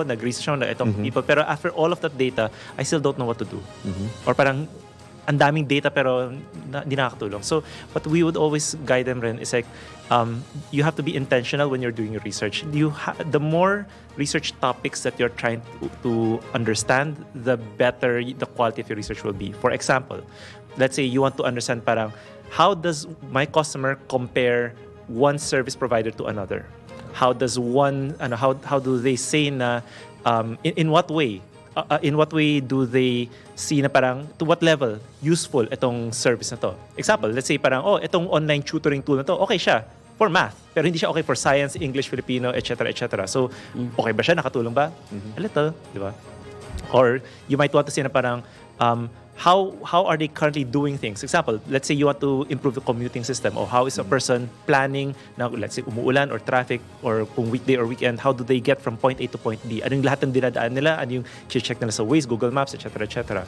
nag-research ako na itong people, pero after all of that data, I still don't know what to do. Or parang ang daming data pero hindi nakakatulong. So what we would always guide them rin is like you have to be intentional when you're doing your research. The more research topics that you're trying to understand, the better the quality of your research will be. For example, let's say you want to understand parang how does my customer compare one service provider to another? How does how do they say na in what way? In what way do they see na parang to what level useful itong service na to? Example, let's say parang itong online tutoring tool na to, okay siya for math, pero hindi siya okay for science, English, Filipino, etc., etc. So, okay ba siya? Nakatulong ba? A little, di ba? Or you might want to say na parang how are they currently doing things? Example, let's say you want to improve the commuting system, or how is a person planning na, let's say, umuulan or traffic, or kung weekday or weekend, how do they get from point A to point B? Ano yung lahat ng dinadaan nila? Ano yung check nila sa Waze, Google Maps, etc., etc.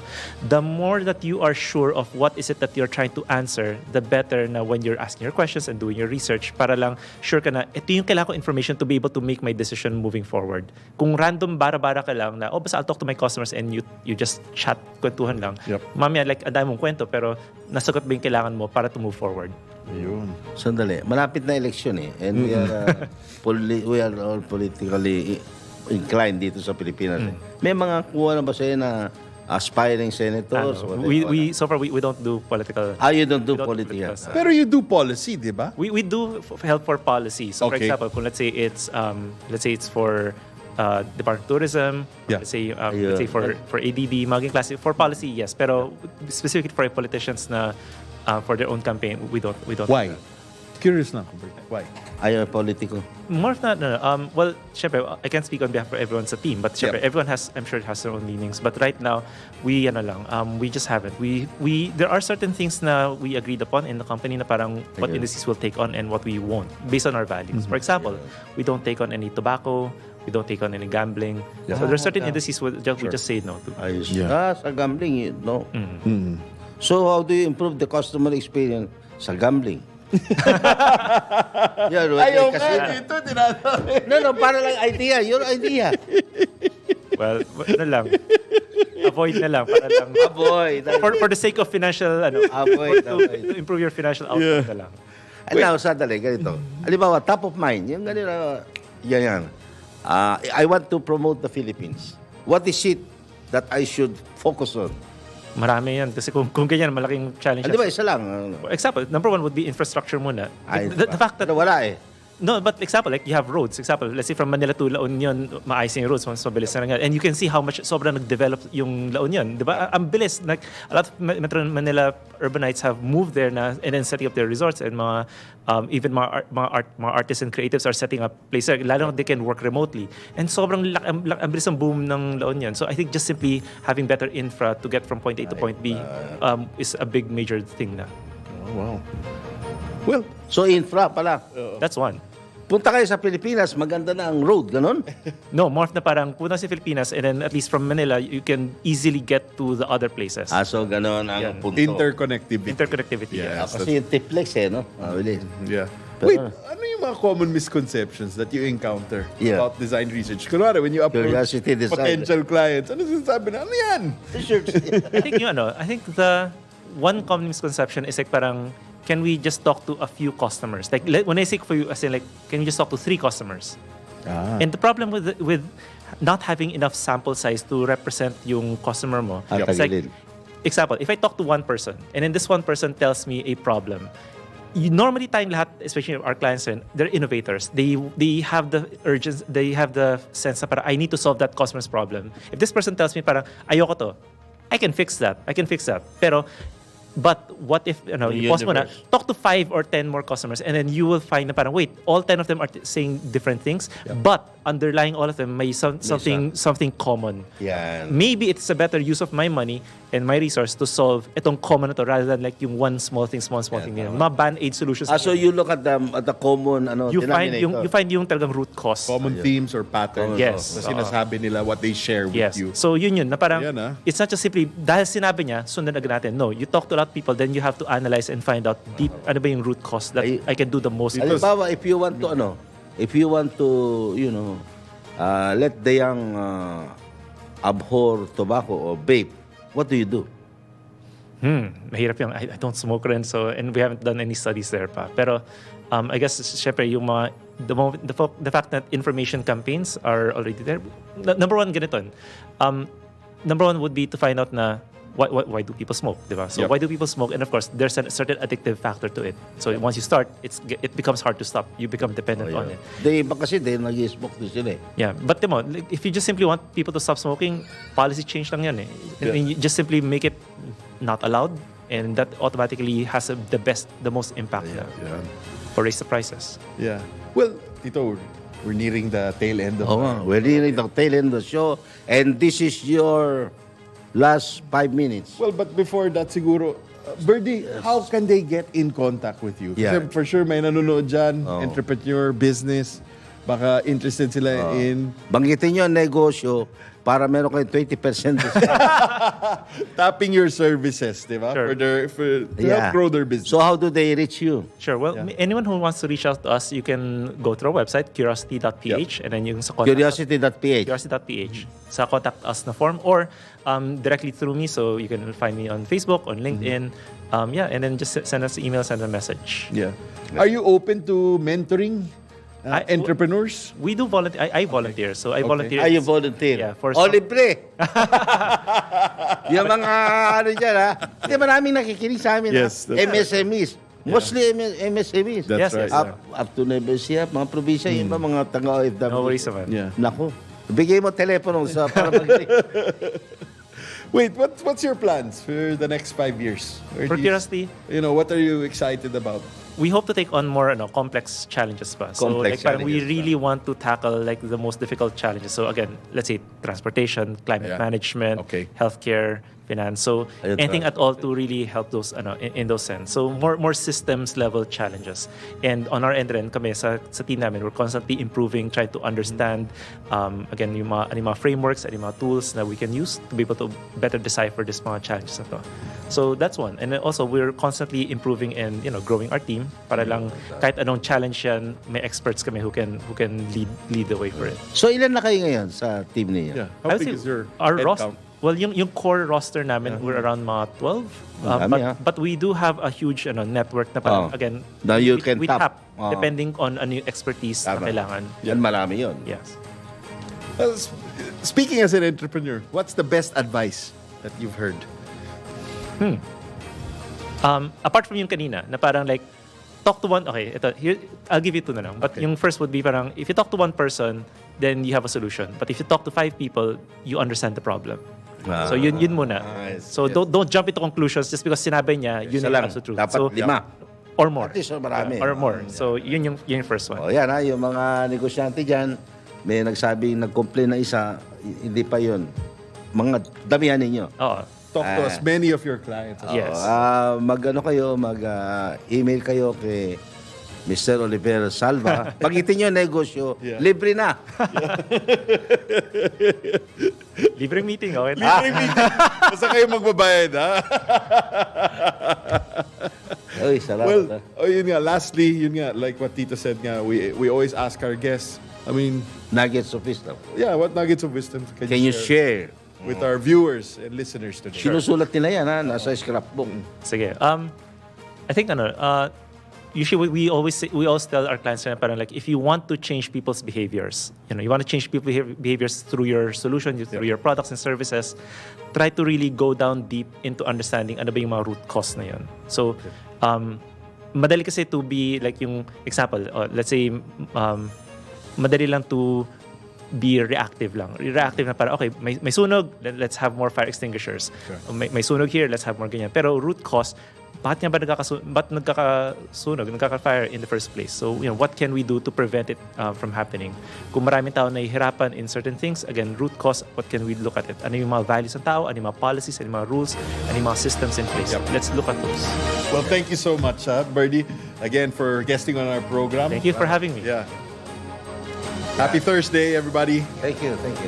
The more that you are sure of what is it that you're trying to answer, the better na when you're asking your questions and doing your research, para lang sure ka na, ito yung kailangan ko information to be able to make my decision moving forward. Kung random bara-bara ka lang na, basta I'll talk to my customers and you just chat, kwentuhan lang, mamaya, like, ang dami mong kwento, pero nasagot ba yung kailangan mo para to move forward? Ayun. Sandali, malapit na eleksyon and we are all politically inclined dito sa Pilipinas. May mga kuha na ba sa'yo na aspiring senators? So far, we don't do political... You don't do political. Pero you do policy, di ba? We do help for policy. So for example, kung let's say it's for Department of Tourism, let's say for ADB, maging classic for policy, yes. Pero specifically for politicians na for their own campaign, we don't. Why? Curious na ako. Why? Ayaw politiko. More of that, no. Well, syempre, I can't speak on behalf of everyone sa team, but syempre, everyone I'm sure has their own leanings. But right now, we just haven't. There are certain things na we agreed upon in the company na parang what industries will take on and what we won't, based on our values. For example, we don't take on any tobacco, we don't take on any gambling. So there are certain industries we just say no to. Sa gambling, no. So how do you improve the customer experience sa gambling? Ayaw ka dito, No, para lang idea. Your idea. Well, lang. Avoid na lang. Para lang. Avoid. For the sake of financial, avoid. To improve your financial outcome na lang. Now, sadali, ganito. Halimbawa, top of mind, yung ganito, yan. I want to promote the Philippines. What is it that I should focus on? Marami yan. Kasi kung ganyan, malaking challenge. Di ba, isa lang? Example, number one would be infrastructure muna. The fact that wala eh. No, but example, like you have roads. Example, let's say from Manila to La Union, maayos yung roads, mas mabilis na nga. And you can see how much sobrang nag-develop yung La Union. Di ba? Ang bilis. Like, a lot of Metro Manila urbanites have moved there na and then setting up their resorts, and mga even mga artists and creatives are setting up places. Lalo na they can work remotely. And sobrang ang bilis ng boom ng La Union. So I think just simply having better infra to get from point A to point B is a big major thing na. Oh, wow. Well, so infra pala. That's one. Punta kayo sa Pilipinas, maganda na ang road, ganon? No, more na parang punta sa Pilipinas and then at least from Manila, you can easily get to the other places. So ganon ang punto. Interconnectivity. Yes, kasi yung Tiplex no? Yeah. Wait, ano yung mga common misconceptions that you encounter about design research? Kunwari, when you approach potential clients, ano sinasabi na, ano yan? I think the one common misconception is like parang, can we just talk to a few customers? Like when I say for you, I say like, can you just talk to 3 customers? And the problem with not having enough sample size to represent yung customer mo, it's like, example, if I talk to one person and then this one person tells me a problem, normally tayong lahat, especially our clients, they're innovators. They have the urgency, they have the sense na parang I need to solve that customer's problem. If this person tells me parang ayoko to, I can fix that. But what if, you pause mo na, talk to 5 or 10 more customers and then you will find na parang, wait, all 10 of them are saying different things, but underlying all of them may something common. Yan. Maybe it's a better use of my money and my resource to solve itong common na to rather than like yung one small thing yun. Mga band-aid solutions. So you look at the common you denominator. find yung talagang root cause. Common themes or patterns Yes. na sinasabi nila, what they share with Yes. you. So yun na parang Yan, it's not just simply dahil sinabi niya sundan agad natin. No, you talk to a lot of people, then you have to analyze and find out deep ano ba yung root cause that I can do the most. Halimbawa, if you want to let the young abhor tobacco or vape, what do you do? Mahirap yung I don't smoke rin, so and we haven't done any studies there pa. Pero I guess syempre yung mga the fact that information campaigns are already there. Number one ganito. Number one would be to find out na why do people smoke, diba? So why do people smoke? And of course, there's a certain addictive factor to it. So once you start, it becomes hard to stop. You become dependent on it. Kasi nag-smoke din sila eh. Yeah, but like, if you just simply want people to stop smoking, policy change lang yan eh. I mean, you just simply make it not allowed, and that automatically has the most impact or raise the prices. Yeah. Well, Tito, we're nearing the tail end of we're nearing the tail end of the show, and this is your last 5 minutes. Well, but before that, siguro, Birdie, how can they get in contact with you? Yeah. Kasi for sure, may nanonood dyan, entrepreneur, business, baka interested sila in... Banggitin nyo ang negosyo para meron kayong 20% tapping your services, di ba? Sure. To help grow their business. So how do they reach you? Sure. Well, anyone who wants to reach out to us, you can go to our website, curiosity.ph, and then yung sa contact Curiosity.ph. Curiosity.ph. Sa contact us na form, or directly through me, so you can find me on Facebook, on LinkedIn, and then just send us an email, send a message. Yeah. Are you open to mentoring entrepreneurs? We do volunteer. I volunteer, so I volunteer. You volunteer? Yeah, for libre. Yung mga dyan Hindi, maraming nakikinig sa amin Yes, MSMEs. Mostly MSMEs. That's right. Up to Negosia, mga probinsya, yun ba mga taga-OFW? No worries naman. Yeah. Naku. Bigay mo telepono para Wait, what's your plans for the next 5 years? For Curiosity, what are you excited about? we hope to take on more complex challenges pa. So parang we really want to tackle like the most difficult challenges. So again, let's say transportation, climate management, healthcare, finance. So anything at all to really help those in those sense. So more systems level challenges. And on our end rin kami sa team namin, we're constantly improving, trying to understand again yung mga frameworks and yung mga tools that we can use to be able to better decipher this mga challenges na to. So that's one. And then also we're constantly improving and growing our team para lang kahit anong challenge yan, may experts kami who can lead the way for it. So ilan na kayo ngayon sa team niyo? Yeah. How big is your our head roster? count? Well, yung core roster namin, we're around mga 12. But we do have a huge network na parang, again, Now you can we tap. depending on ano yung expertise na kailangan. Yan marami yun. Yes. Well, speaking as an entrepreneur, what's the best advice that you've heard? Apart from yung kanina, na parang like, talk to one, okay, ito, here, I'll give you two na lang. But yung first would be parang, if you talk to one person, then you have a solution. But if you talk to 5 people, you understand the problem. So yun muna. So don't jump into conclusions just because sinabi niya, yun ang absolute truth. Dapat so, 5. Or more. At least marami. Or more. So yun yung first one. Yan yung mga negosyante dyan, may nag-complain na isa, hindi pa yun. Mga damihan ninyo. Oo. Talk to us, many of your clients. Yes. Mag-email kayo kay Mr. Oliver Salva. Pagitin nyo negosyo, libre na. Libreng meeting, okay? Libreng meeting. Basta kayo magbabayad, ha? Uy, salamat. Well, yun nga, lastly, like what Tito said nga, we always ask our guests, nuggets of wisdom. Yeah, what nuggets of wisdom can you share with our viewers and listeners today? Sinusulat nila yan, nasa scrapbook. Sige. I think usually we always tell our clients na parang like, if you want to change people's behaviors, you want to change people's behaviors through your solution, through your products and services, try to really go down deep into understanding ano ba yung mga root cause na yun. So, madali kasi to be like yung example, let's say, madali lang to be reactive lang. Reactive na para, okay, may sunog, let's have more fire extinguishers. May sunog here, let's have more ganyan. Pero root cause, bakit nagkakasunog, nagkaka-fire in the first place? So, what can we do to prevent it from happening? Kung maraming tao nahihirapan in certain things, again, root cause, what can we look at it? Ano yung mga values ng tao? Ano yung mga policies? Ano yung mga rules? Ano yung mga systems in place? Let's look at those. Well, thank you so much, Birdie, again, for guesting on our program. Thank you for having me. Yeah. Happy Thursday, everybody. Thank you, thank you.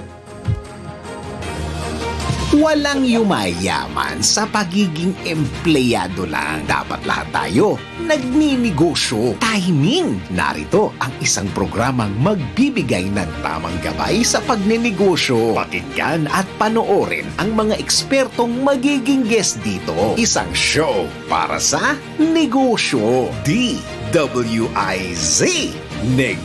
Walang yumayaman sa pagiging empleyado lang. Dapat lahat tayo nagninegosyo. Timing! Narito ang isang programang magbibigay ng tamang gabay sa pagnenegosyo. Pakinggan at panoorin ang mga ekspertong magiging guest dito. Isang show para sa negosyo. DWIZ.